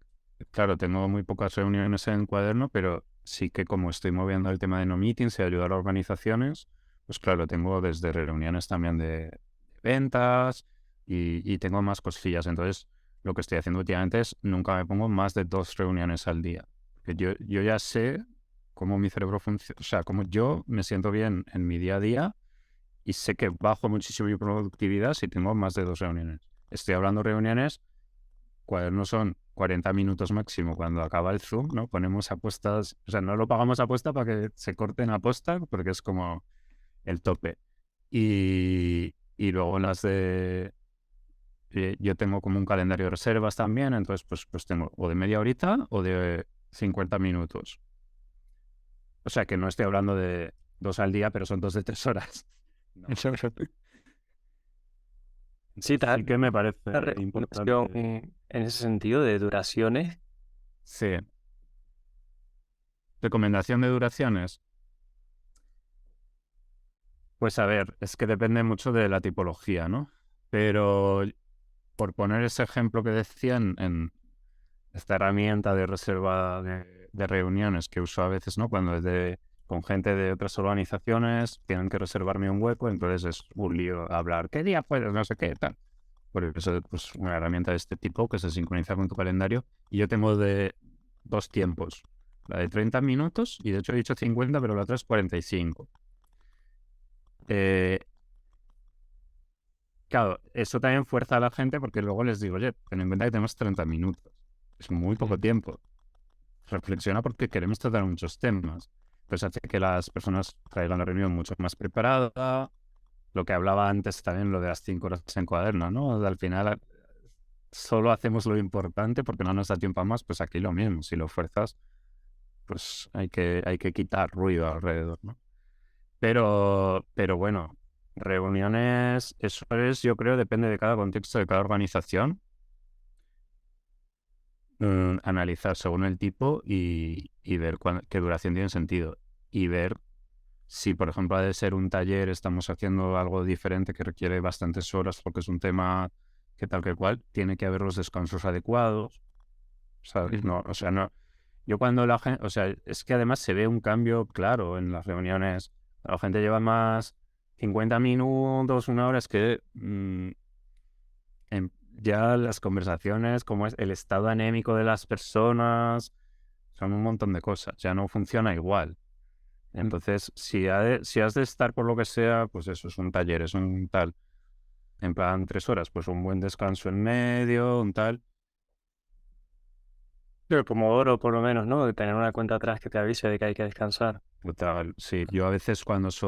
claro, tengo muy pocas reuniones en Cuaderno, pero sí que como estoy moviendo el tema de no meetings y ayudar a organizaciones, pues claro, tengo desde reuniones también de ventas y tengo más cosillas. Entonces, lo que estoy haciendo últimamente es nunca me pongo más de 2 reuniones al día. Porque yo ya sé cómo mi cerebro funciona, o sea, cómo yo me siento bien en mi día a día y sé que bajo muchísimo mi productividad si tengo más de 2 reuniones. Estoy hablando de reuniones, Cuaderno son 40 minutos máximo cuando acaba el Zoom, ¿no? Ponemos apuestas, o sea, no lo pagamos apuesta para que se corten aposta, porque es como el tope. Y luego las de... yo tengo como un calendario de reservas también, entonces pues tengo o de media horita o de 50 minutos. O sea que no estoy hablando de 2 al día, pero son 2 de 3 horas. No. Sí, Entonces, sí que me parece una recomendación importante. en ese sentido de duraciones. Sí. Recomendación de duraciones. Pues a ver, es que depende mucho de la tipología, ¿no? Pero por poner ese ejemplo que decía en esta herramienta de reserva de reuniones que uso a veces, ¿no? Cuando con gente de otras organizaciones, tienen que reservarme un hueco, entonces es un lío hablar, ¿qué día puedes? No sé qué, tal. Por eso, pues una herramienta de este tipo que se sincroniza con tu calendario. Y yo tengo de 2 tiempos. La de 30 minutos, y de hecho he dicho 50, pero la otra es 45. Eh, claro, eso también fuerza a la gente porque luego les digo, oye, ten en cuenta que tenemos 30 minutos. Es muy poco Mm. tiempo. Reflexiona porque queremos tratar muchos temas. Pues hace que las personas traigan la reunión mucho más preparada. Lo que hablaba antes también, lo de las 5 horas en Cuaderno, ¿no? Al final solo hacemos lo importante porque no nos da tiempo a más, pues aquí lo mismo. Si lo fuerzas, pues hay que quitar ruido alrededor, ¿no? Pero bueno, reuniones, eso es, yo creo, depende de cada contexto, de cada organización. Analizar según el tipo y ver qué duración tiene sentido. Y ver si, por ejemplo, ha de ser un taller, estamos haciendo algo diferente que requiere bastantes horas porque es un tema que tal que cual, tiene que haber los descansos adecuados, ¿sabes? Ujú. No, o sea, no. Yo cuando la gente, o sea, es que además se ve un cambio claro en las reuniones. La gente lleva más 50 minutos, 1 hora, es que ya las conversaciones, como es el estado anémico de las personas, son un montón de cosas, ya no funciona igual. Mm. Entonces, si has de estar por lo que sea, pues eso es un taller, es un tal, en plan 3 horas, pues un buen descanso en medio, un tal. El Pomodoro, por lo menos, ¿no? De tener una cuenta atrás que te avise de que hay que descansar. Sí, yo a veces cuando si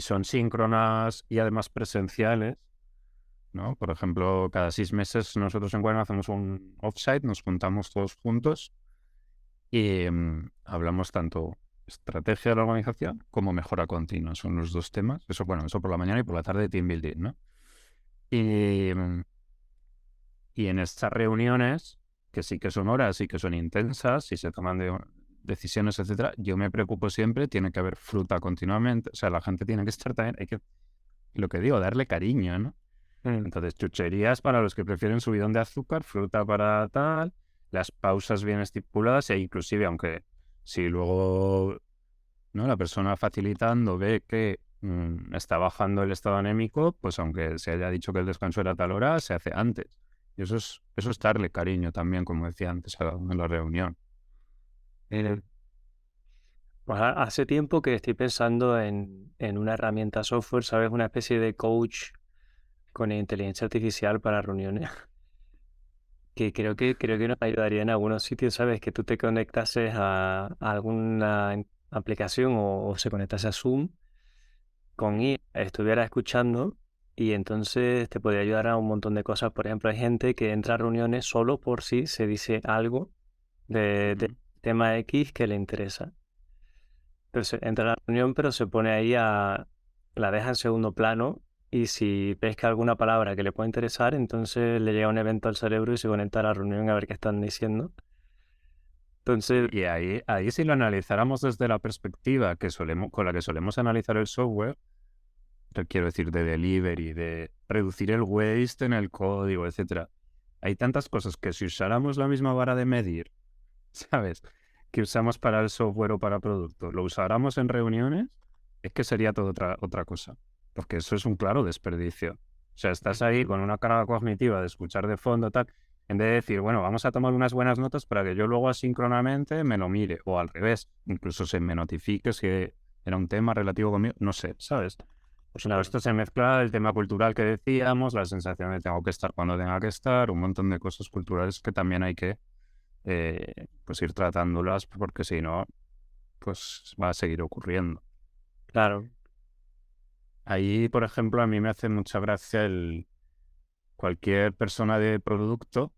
son síncronas y además presenciales, ¿no? Por ejemplo, cada 6 meses nosotros en Cuerno hacemos un offsite, nos juntamos todos juntos y hablamos tanto estrategia de la organización como mejora continua. Son los dos temas. Eso, bueno, eso por la mañana y por la tarde team building, ¿no? Y, y en estas reuniones, que sí que son horas y que son intensas y se toman decisiones, etcétera, yo me preocupo siempre, tiene que haber fruta continuamente, o sea, la gente tiene que estar también, hay que, lo que digo, darle cariño, ¿no? Mm. Entonces, chucherías para los que prefieren subidón de azúcar, fruta para tal, las pausas bien estipuladas e inclusive, aunque si luego ¿no? La persona facilitando ve que está bajando el estado anémico, pues aunque se haya dicho que el descanso era a tal hora, se hace antes. Y eso es darle cariño también, como decía antes en la reunión. Eh, Pues hace tiempo que estoy pensando en una herramienta software, ¿sabes? Una especie de coach con inteligencia artificial para reuniones, que creo que nos ayudaría en algunos sitios, ¿sabes? Que tú te conectases a alguna aplicación o se conectase a Zoom con IA, estuviera escuchando y entonces te podría ayudar a un montón de cosas. Por ejemplo, hay gente que entra a reuniones solo por si se dice algo de Ujú. tema X que le interesa. Entonces entra a la reunión, pero se pone ahí la deja en segundo plano y si pesca alguna palabra que le pueda interesar, entonces le llega un evento al cerebro y se conecta a la reunión a ver qué están diciendo. Entonces, Y ahí si lo analizáramos desde la perspectiva con la que solemos analizar el software, quiero decir, de delivery, de reducir el waste en el código, etcétera. Hay tantas cosas que si usáramos la misma vara de medir, ¿sabes? Que usamos para el software o para producto, lo usáramos en reuniones, es que sería todo otra cosa. Porque eso es un claro desperdicio. O sea, estás ahí con una carga cognitiva de escuchar de fondo, tal, en vez de decir, bueno, vamos a tomar unas buenas notas para que yo luego asíncronamente me lo mire, o al revés, incluso se me notifique si era un tema relativo conmigo, no sé, ¿sabes? Pues claro, esto se mezcla el tema cultural que decíamos, la sensación de tengo que estar cuando tenga que estar, un montón de cosas culturales que también hay que pues ir tratándolas porque si no, pues va a seguir ocurriendo. claro. Ahí, por ejemplo, a mí me hace mucha gracia cualquier persona de producto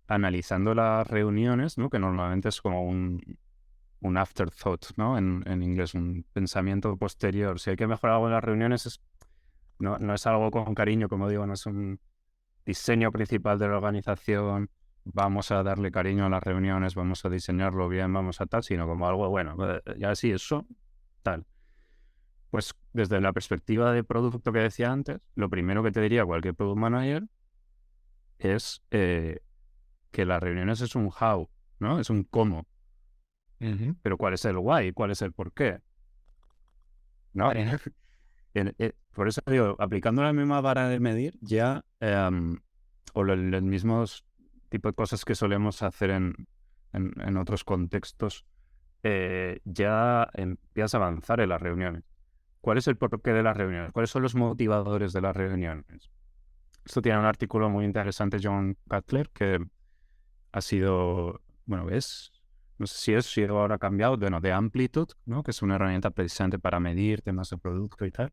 analizando las reuniones, ¿no? Que normalmente es como un afterthought, ¿no? En inglés, un pensamiento posterior. Si hay que mejorar algo en las reuniones, no es algo con cariño, como digo, no es un diseño principal de la organización, vamos a darle cariño a las reuniones, vamos a diseñarlo bien, vamos a tal, sino como algo, bueno, ya sí, eso, tal. Pues desde la perspectiva de producto que decía antes, lo primero que te diría cualquier product manager es que las reuniones es un how, ¿no? Es un cómo, Ujú. pero ¿cuál es el why? ¿Cuál es el por qué? ¿No? Por eso digo, aplicando la misma vara de medir, ya, o los mismos tipo de cosas que solemos hacer en otros contextos, ya empiezas a avanzar en las reuniones. ¿Cuál es el porqué de las reuniones? ¿Cuáles son los motivadores de las reuniones? Esto tiene un artículo muy interesante, John Cutler, que ha sido, bueno, no sé si ahora ha cambiado, bueno, de Amplitude, ¿no? Que es una herramienta precisamente para medir temas de producto y tal.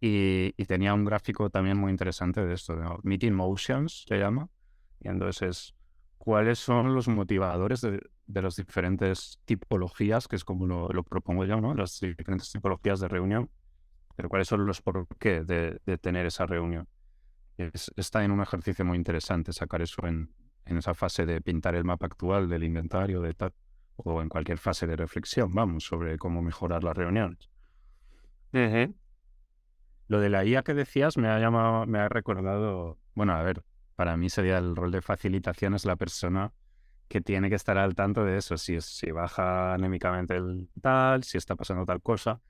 Y tenía un gráfico también muy interesante de esto, ¿no? Meeting Motions se llama. Y entonces cuáles son los motivadores de las diferentes tipologías, que es como lo propongo yo, ¿no? Las diferentes tipologías de reunión, pero cuáles son los por qué de tener esa reunión. Está en un ejercicio muy interesante sacar eso en esa fase de pintar el mapa actual del inventario, de tal, o en cualquier fase de reflexión, vamos, sobre cómo mejorar las reuniones. Ujú. Lo de la IA que decías me ha recordado, bueno, a ver, para mí sería el rol de facilitación es la persona que tiene que estar al tanto de eso, si baja anémicamente el tal, si está pasando tal cosa.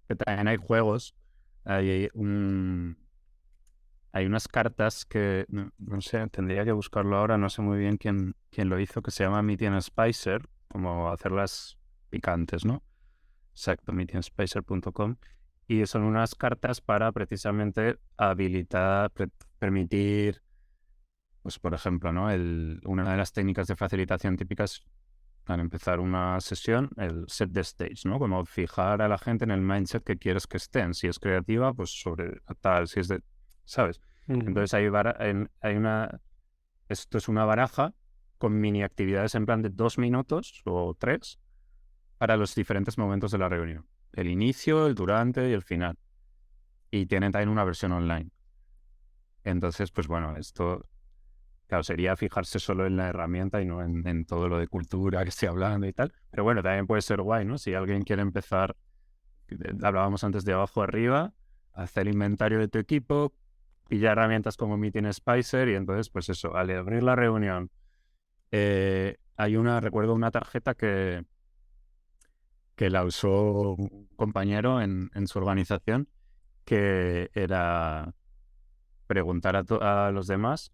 Que también hay juegos, hay hay unas cartas que, no sé, tendría que buscarlo ahora, no sé muy bien quién lo hizo, que se llama Meeting Spicer, como hacerlas picantes, ¿no? Exacto, meetingspicer.com. Y son unas cartas para precisamente permitir, pues por ejemplo, ¿no? Una de las técnicas de facilitación típicas al empezar una sesión, el set the stage, ¿no? Como fijar a la gente en el mindset que quieres que estén. Si es creativa, pues sobre tal, si es de, ¿sabes? Ujú. Entonces esto es una baraja con mini actividades en plan de 2 minutos o 3 para los diferentes momentos de la reunión. El inicio, el durante y el final. Y tienen también una versión online. Entonces, pues bueno, esto, claro, sería fijarse solo en la herramienta y no en todo lo de cultura que estoy hablando y tal. Pero bueno, también puede ser guay, ¿no? Si alguien quiere empezar, hablábamos antes de abajo arriba, hacer inventario de tu equipo, pillar herramientas como Meeting Spicer y entonces, pues eso, al abrir la reunión, recuerdo una tarjeta que la usó un compañero en su organización, que era preguntar a los demás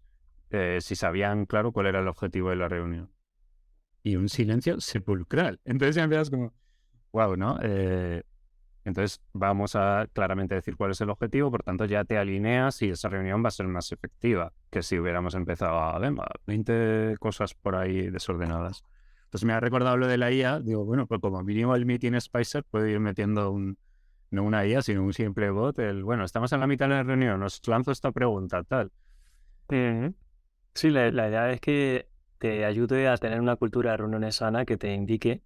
si sabían claro cuál era el objetivo de la reunión. Y un silencio sepulcral. Entonces ya empiezas como, wow, ¿no? Entonces vamos a claramente decir cuál es el objetivo, por tanto ya te alineas y esa reunión va a ser más efectiva que si hubiéramos empezado a, venga, 20 cosas por ahí desordenadas. Entonces me ha recordado lo de la IA, digo, bueno, pues como mínimo el Meeting Spicer puede ir metiendo no una IA, sino un simple bot, bueno, estamos en la mitad de la reunión, os lanzo esta pregunta, tal. Ujú. Sí, la idea es que te ayude a tener una cultura de reuniones sana que te indique,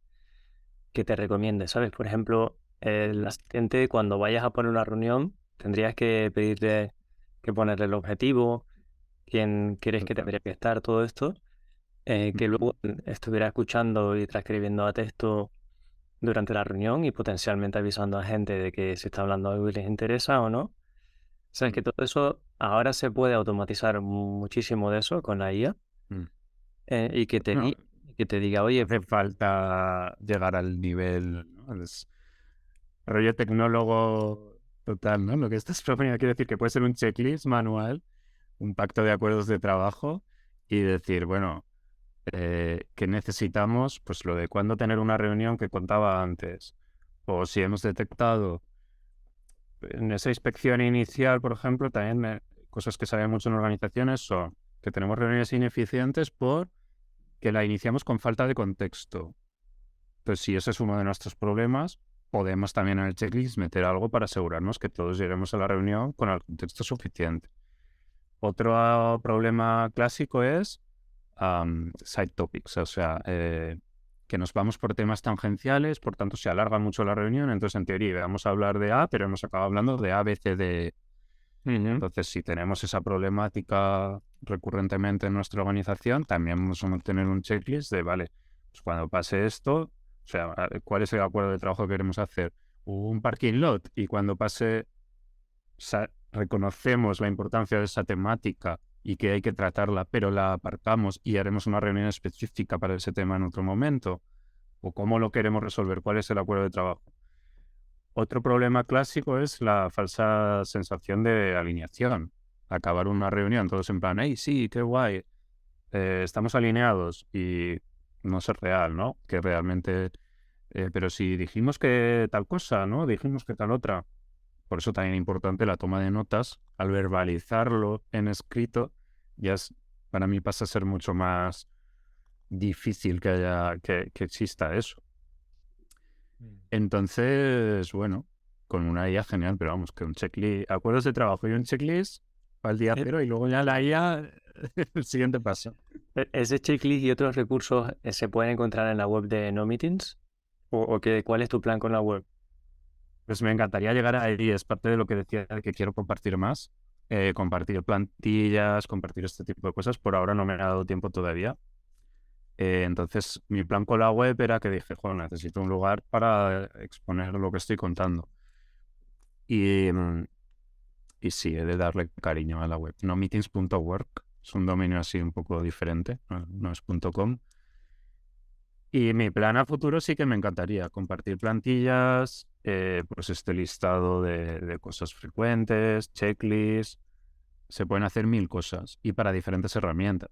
que te recomiende, ¿sabes? Por ejemplo, el asistente, cuando vayas a poner una reunión, tendrías que pedirle que ponerle el objetivo, quién quieres que Total. tendría que estar, todo esto, que Ujú. luego estuviera escuchando y transcribiendo a texto durante la reunión y potencialmente avisando a gente de que se está hablando algo y les interesa o no. Sabes que Mm, todo eso ahora se puede automatizar muchísimo de eso con la IA, mm. y que te, No, que te diga, oye, hace falta llegar al nivel, ¿no? Rollo tecnólogo total, ¿no? Lo que estás proponiendo quiere decir que puede ser un checklist manual, un pacto de acuerdos de trabajo y decir, bueno, ¿qué necesitamos? Pues lo de cuándo tener una reunión que contaba antes. O si hemos detectado en esa inspección inicial, por ejemplo, también cosas que saben mucho en organizaciones son que tenemos reuniones ineficientes por que la iniciamos con falta de contexto. Entonces, si ese es uno de nuestros problemas, podemos también en el checklist meter algo para asegurarnos que todos lleguemos a la reunión con el contexto suficiente. Otro problema clásico es side topics, o sea, que nos vamos por temas tangenciales, por tanto se alarga mucho la reunión, entonces en teoría vamos a hablar de A, pero hemos acabado hablando de A, B, C, D. ujú, Entonces, si tenemos esa problemática recurrentemente en nuestra organización, también vamos a tener un checklist de, vale, pues cuando pase esto, o sea, ¿cuál es el acuerdo de trabajo que queremos hacer? Un parking lot y cuando pase, reconocemos la importancia de esa temática y que hay que tratarla, pero la aparcamos y haremos una reunión específica para ese tema en otro momento. ¿O cómo lo queremos resolver? ¿Cuál es el acuerdo de trabajo? Otro problema clásico es la falsa sensación de alineación. Acabar una reunión, todos en plan, hey, sí, qué guay, estamos alineados y no ser real, ¿no? Que realmente, pero si dijimos que tal cosa, ¿no? Dijimos que tal otra. Por eso también es importante la toma de notas. Al verbalizarlo en escrito, ya para mí pasa a ser mucho más difícil que exista eso. Entonces, bueno, con una IA genial, pero vamos, que un checklist, acuerdos de trabajo y un checklist para el día e- cero y luego ya la IA, el siguiente paso. ese checklist y otros recursos se pueden encontrar en la web de No Meetings, o cuál es tu plan con la web. Pues me encantaría llegar ahí, es parte de lo que decía de que quiero compartir más, compartir plantillas, compartir este tipo de cosas. Por ahora no me ha dado tiempo todavía. Entonces, mi plan con la web era que dije, joder, necesito un lugar para exponer lo que estoy contando. Y, y sí, he de darle cariño a la web. Nomeetings.work es un dominio así un poco diferente, no es .com. Y mi plan a futuro sí que me encantaría compartir plantillas, pues este listado de cosas frecuentes, checklists. Se pueden hacer mil cosas y para diferentes herramientas.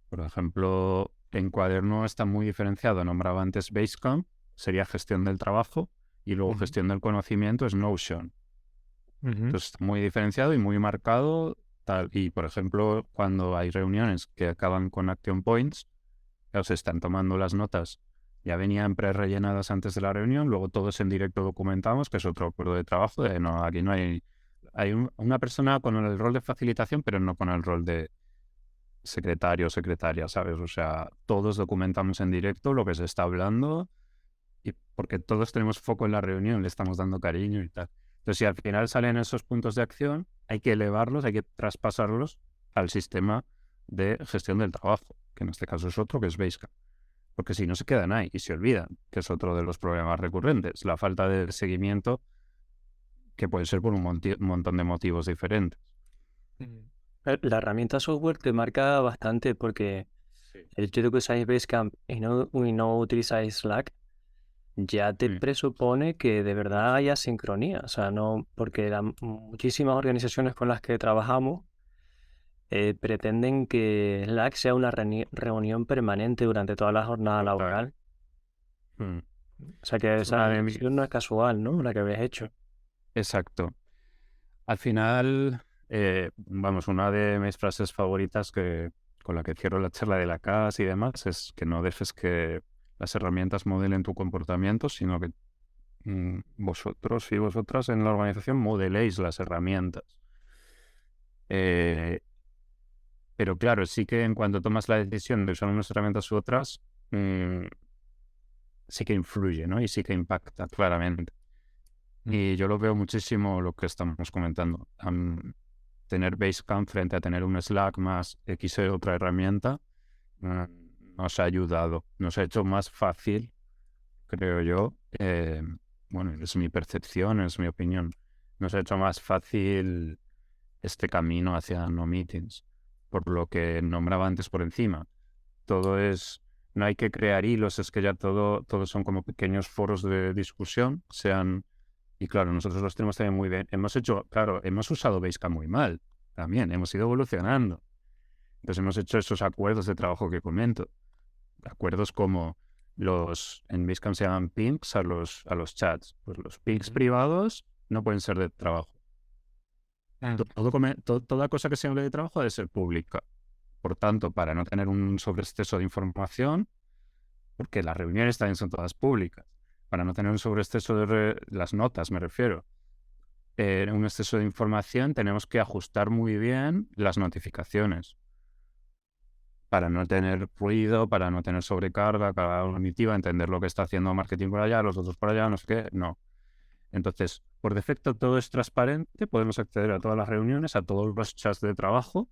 Por ejemplo, en Cuaderno está muy diferenciado. Nombraba antes Basecamp, sería gestión del trabajo, y luego Ujú, gestión del conocimiento es Notion. ujú. Entonces, muy diferenciado y muy marcado. Tal. Y, por ejemplo, cuando hay reuniones que acaban con action points, claro, se están tomando las notas. Ya venían pre-rellenadas antes de la reunión, luego todos en directo documentamos, que es otro acuerdo de trabajo. No, aquí no hay... Hay una persona con el rol de facilitación, pero no con el rol de secretario o secretaria, ¿sabes? O sea, todos documentamos en directo lo que se está hablando y porque todos tenemos foco en la reunión, le estamos dando cariño y tal. Entonces, si al final salen esos puntos de acción, hay que elevarlos, hay que traspasarlos al sistema de gestión del trabajo, que en este caso es otro, que es Basecamp. Porque si no se quedan ahí y se olvidan, que es otro de los problemas recurrentes, la falta de seguimiento, que puede ser por un montón de motivos diferentes. Mm. La herramienta software te marca bastante porque Sí. el hecho de que usáis Basecamp y no utilizáis Slack, ya te Sí, presupone que de verdad haya sincronía. O sea, no, porque muchísimas organizaciones con las que trabajamos pretenden que Slack sea una reunión permanente durante toda la jornada total. laboral. Mm. O sea que esa Una de decisión no es mis... casual, ¿no? La que habéis hecho. Exacto. Al final, vamos, una de mis frases favoritas con la que cierro la charla de la casa y demás es que no dejes que las herramientas modelen tu comportamiento, sino que vosotros y vosotras en la organización modeléis las herramientas. Eh, pero claro, sí que en cuanto tomas la decisión de usar unas herramientas u otras, mm, sí que influye, ¿no? Y sí que impacta claramente. Y yo lo veo muchísimo lo que estamos comentando. Tener Basecamp frente a tener un Slack más X otra herramienta, mm, nos ha ayudado, nos ha hecho más fácil, creo yo. Bueno, es mi percepción, es mi opinión. Nos ha hecho más fácil este camino hacia no meetings, por lo que nombraba antes por encima. Todo es, no hay que crear hilos, es que ya todo son como pequeños foros de discusión, sean, y claro, nosotros los tenemos también muy bien. Claro, hemos usado Basecamp muy mal, también, hemos ido evolucionando. Entonces hemos hecho esos acuerdos de trabajo que comento, acuerdos como en Basecamp se llaman pings a los chats, pues los pings Ujú. privados no pueden ser de trabajo. Ah, Toda cosa que se hable de trabajo debe ser pública. Por tanto, para no tener un sobreexceso de información, porque las reuniones también son todas públicas, para no tener un sobreexceso las notas, me refiero, un exceso de información, tenemos que ajustar muy bien las notificaciones para no tener ruido, para no tener sobrecarga, carga cognitiva, entender lo que está haciendo marketing por allá, los otros por allá, no sé qué, no. Entonces, por defecto todo es transparente, podemos acceder a todas las reuniones, a todos los chats de trabajo,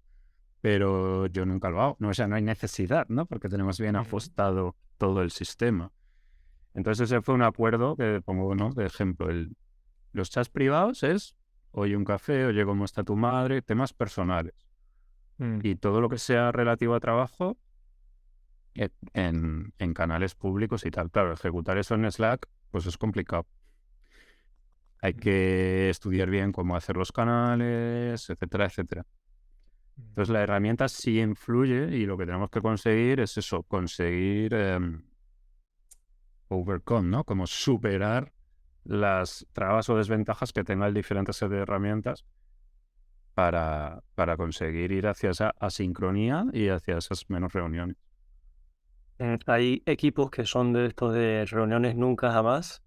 pero yo nunca lo hago. No, o sea, no hay necesidad, ¿no? Porque tenemos bien ujú. ajustado todo el sistema. Entonces, ese fue un acuerdo que pongo, ¿no? De ejemplo, los chats privados es, oye, un café, oye, ¿cómo está tu madre? Temas personales. Mm. Y todo lo que sea relativo a trabajo, en canales públicos y tal. Claro, ejecutar eso en Slack, pues es complicado. Hay que estudiar bien cómo hacer los canales, etcétera, etcétera. Entonces la herramienta sí influye y lo que tenemos que conseguir es eso, conseguir overcome, ¿no? Como superar las trabas o desventajas que tenga el diferente set de herramientas para conseguir ir hacia esa asincronía y hacia esas menos reuniones. Hay equipos que son de estos de reuniones nunca jamás,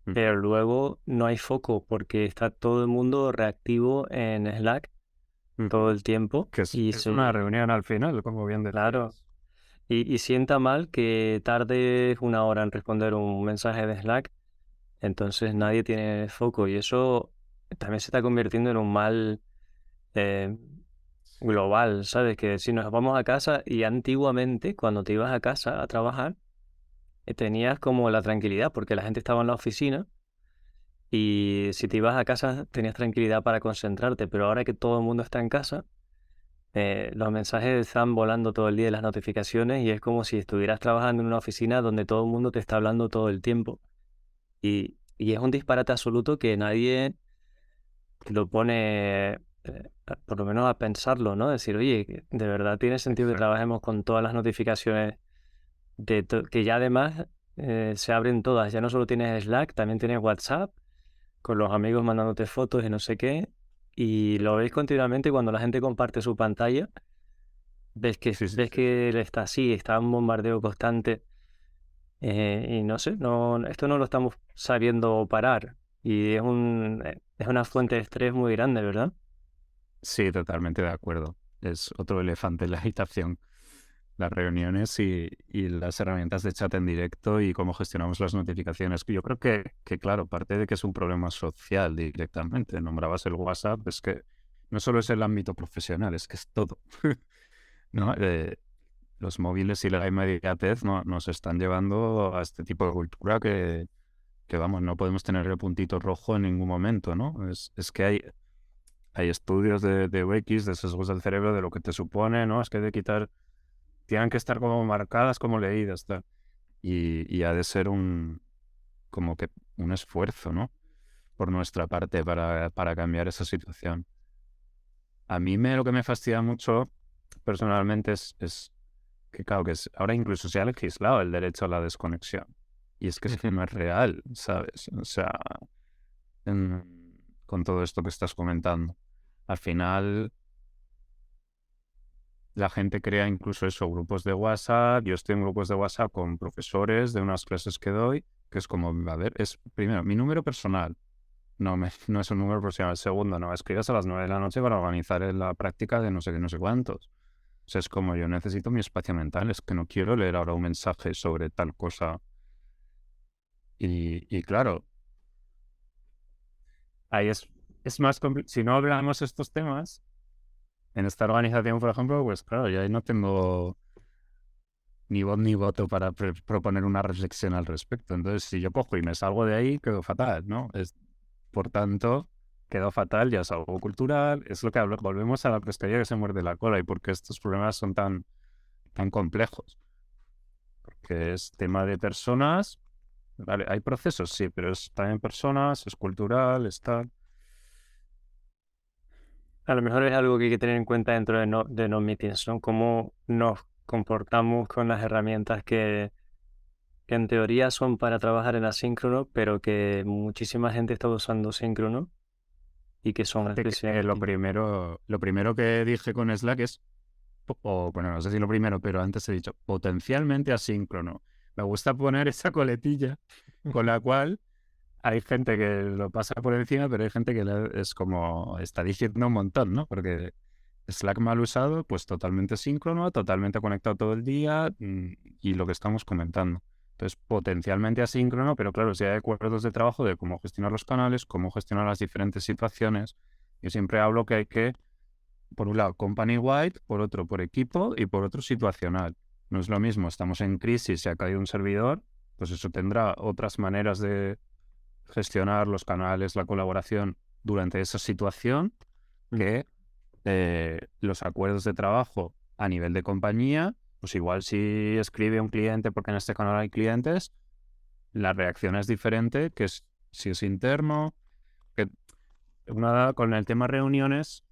Mm. pero luego no hay foco porque está todo el mundo reactivo en Slack todo Ujú. el tiempo Que es, y es una se, reunión al final, como bien claro, decías. y sienta mal que tardes una hora en responder un mensaje de Slack, entonces nadie tiene foco y eso también se está convirtiendo en un mal eh, global, ¿sabes? Que si nos vamos a casa y antiguamente cuando te ibas a casa a trabajar, tenías como la tranquilidad porque la gente estaba en la oficina y si te ibas a casa tenías tranquilidad para concentrarte, pero ahora que todo el mundo está en casa, los mensajes están volando todo el día, las notificaciones, y es como si estuvieras trabajando en una oficina donde todo el mundo te está hablando todo el tiempo. Y es un disparate absoluto que nadie lo pone, por lo menos a pensarlo, ¿no? Decir, oye, ¿de verdad tiene sentido que Exacto. trabajemos con todas las notificaciones que ya además se abren todas? Ya no solo tienes Slack, también tienes WhatsApp, con los amigos mandándote fotos y no sé qué. Y lo veis continuamente cuando la gente comparte su pantalla. Sí, sí, Ves sí, sí. que él está así, está un bombardeo constante y no sé, esto no lo estamos sabiendo parar y es una fuente de estrés muy grande, ¿verdad? Sí, totalmente de acuerdo. Es otro elefante en la habitación. Las reuniones y las herramientas de chat en directo y cómo gestionamos las notificaciones. Yo creo que, claro, parte de que es un problema social directamente. Nombrabas el WhatsApp, es que no solo es el ámbito profesional, es que es todo, ¿no? Los móviles y la inmediatez nos están llevando a este tipo de cultura que, vamos, no podemos tener el puntito rojo en ningún momento, ¿no? Es que hay estudios de UX, de sesgos del cerebro, de lo que te supone, ¿no? Es que hay que quitar, tienen que estar como marcadas, como leídas, tal. Y ha de ser un... como que un esfuerzo, ¿no? Por nuestra parte para cambiar esa situación. A mí lo que me fastidia mucho personalmente es que, claro, ahora incluso se ha legislado el derecho a la desconexión. Y es que eso no es real, ¿sabes? O sea, con todo esto que estás comentando. Al final, la gente crea incluso eso, grupos de WhatsApp. Yo estoy en grupos de WhatsApp con profesores de unas clases que doy, que es como, a ver, es primero mi número personal. No es un número profesional. Segundo, no escribas a las 9 de la noche para organizar la práctica de no sé qué, no sé cuántos. O sea, es como yo necesito mi espacio mental, es que no quiero leer ahora un mensaje sobre tal cosa. Y claro, ahí es más complicado. Si no hablamos estos temas, en esta organización, por ejemplo, pues claro, yo ahí no tengo ni voz ni voto para proponer una reflexión al respecto. Entonces, si yo cojo y me salgo de ahí, quedo fatal, ¿no? Por tanto, quedó fatal, ya es algo cultural. Es lo que volvemos a la pescadilla que se muerde la cola y por qué estos problemas son tan complejos. Porque es tema de personas, vale, hay procesos, sí, pero es también personas, es cultural, está... A lo mejor es algo que hay que tener en cuenta dentro de los meetings, ¿no? Cómo nos comportamos con las herramientas que en teoría son para trabajar en asíncrono, pero que muchísima gente está usando síncrono y que son Fíjate que especialmente... lo primero que dije con Slack es, o bueno, no sé si lo primero, pero antes he dicho, potencialmente asíncrono. Me gusta poner esa coletilla con la cual hay gente que lo pasa por encima, pero hay gente que es como, está diciendo un montón, ¿no? Porque Slack mal usado, pues totalmente síncrono, totalmente conectado todo el día y lo que estamos comentando. Entonces, potencialmente asíncrono, pero claro, si hay acuerdos de trabajo de cómo gestionar los canales, cómo gestionar las diferentes situaciones, yo siempre hablo que hay que, por un lado, company-wide, por otro, por equipo y por otro, situacional. No es lo mismo, estamos en crisis, se ha caído un servidor, pues eso tendrá otras maneras de gestionar los canales, la colaboración durante esa situación que los acuerdos de trabajo a nivel de compañía, pues igual si escribe un cliente porque en este canal hay clientes, la reacción es diferente que si es interno. Que con el tema reuniones,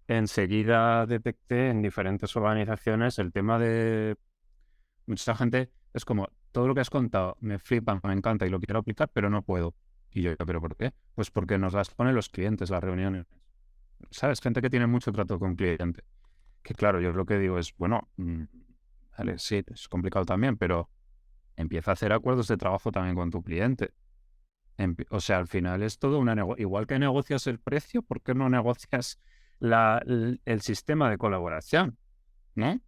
enseguida detecté en diferentes organizaciones el tema de mucha gente, es como todo lo que has contado me flipa, me encanta y lo quiero aplicar, pero no puedo. Y yo, ¿pero por qué? Pues porque nos las ponen los clientes, las reuniones. ¿Sabes? Gente que tiene mucho trato con cliente. Que claro, yo lo que digo es, bueno, vale, sí, es complicado también, pero empieza a hacer acuerdos de trabajo también con tu cliente. O sea, al final es todo igual que negocias el precio, ¿por qué no negocias el sistema de colaboración? ¿No?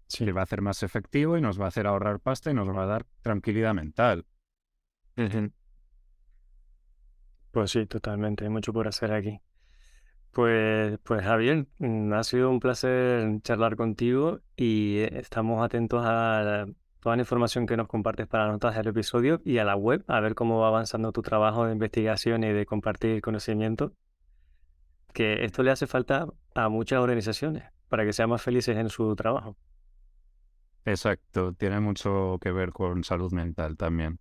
Sí. Que va a hacer más efectivo y nos va a hacer ahorrar pasta y nos va a dar tranquilidad mental. Ujú. Pues sí, totalmente. Hay mucho por hacer aquí. Pues Javier, ha sido un placer charlar contigo y estamos atentos a toda la información que nos compartes para notas del episodio y a la web, a ver cómo va avanzando tu trabajo de investigación y de compartir conocimiento, que esto le hace falta a muchas organizaciones para que sean más felices en su trabajo. Exacto, tiene mucho que ver con salud mental también.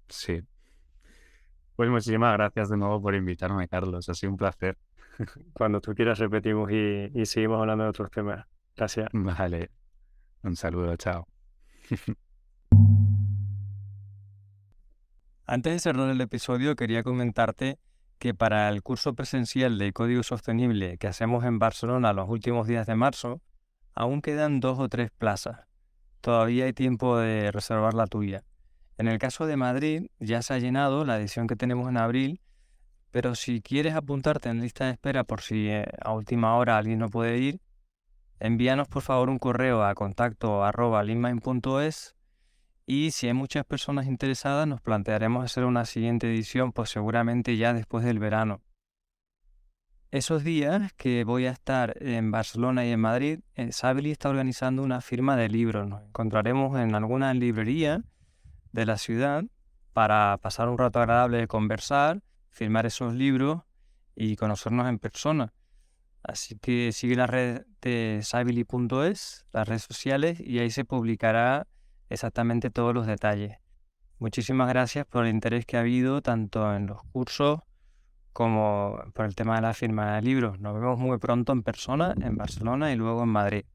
Sí. Pues muchísimas gracias de nuevo por invitarme, Carlos. Ha sido un placer. Cuando tú quieras repetimos y seguimos hablando de otros temas. Gracias. Vale, un saludo, chao. Antes de cerrar el episodio, quería comentarte que para el curso presencial de Código Sostenible que hacemos en Barcelona los últimos días de marzo, aún quedan 2 o 3 plazas. Todavía hay tiempo de reservar la tuya. En el caso de Madrid, ya se ha llenado la edición que tenemos en abril, pero si quieres apuntarte en lista de espera por si a última hora alguien no puede ir, envíanos por favor un correo a contacto@linmain.es. Y si hay muchas personas interesadas, nos plantearemos hacer una siguiente edición, pues seguramente ya después del verano. Esos días que voy a estar en Barcelona y en Madrid, Sabili está organizando una firma de libros. Nos encontraremos en alguna librería de la ciudad para pasar un rato agradable de conversar, firmar esos libros y conocernos en persona. Así que sigue la red de sabili.es, las redes sociales, y ahí se publicará exactamente todos los detalles. Muchísimas gracias por el interés que ha habido tanto en los cursos como por el tema de la firma de libros. Nos vemos muy pronto en persona, en Barcelona y luego en Madrid.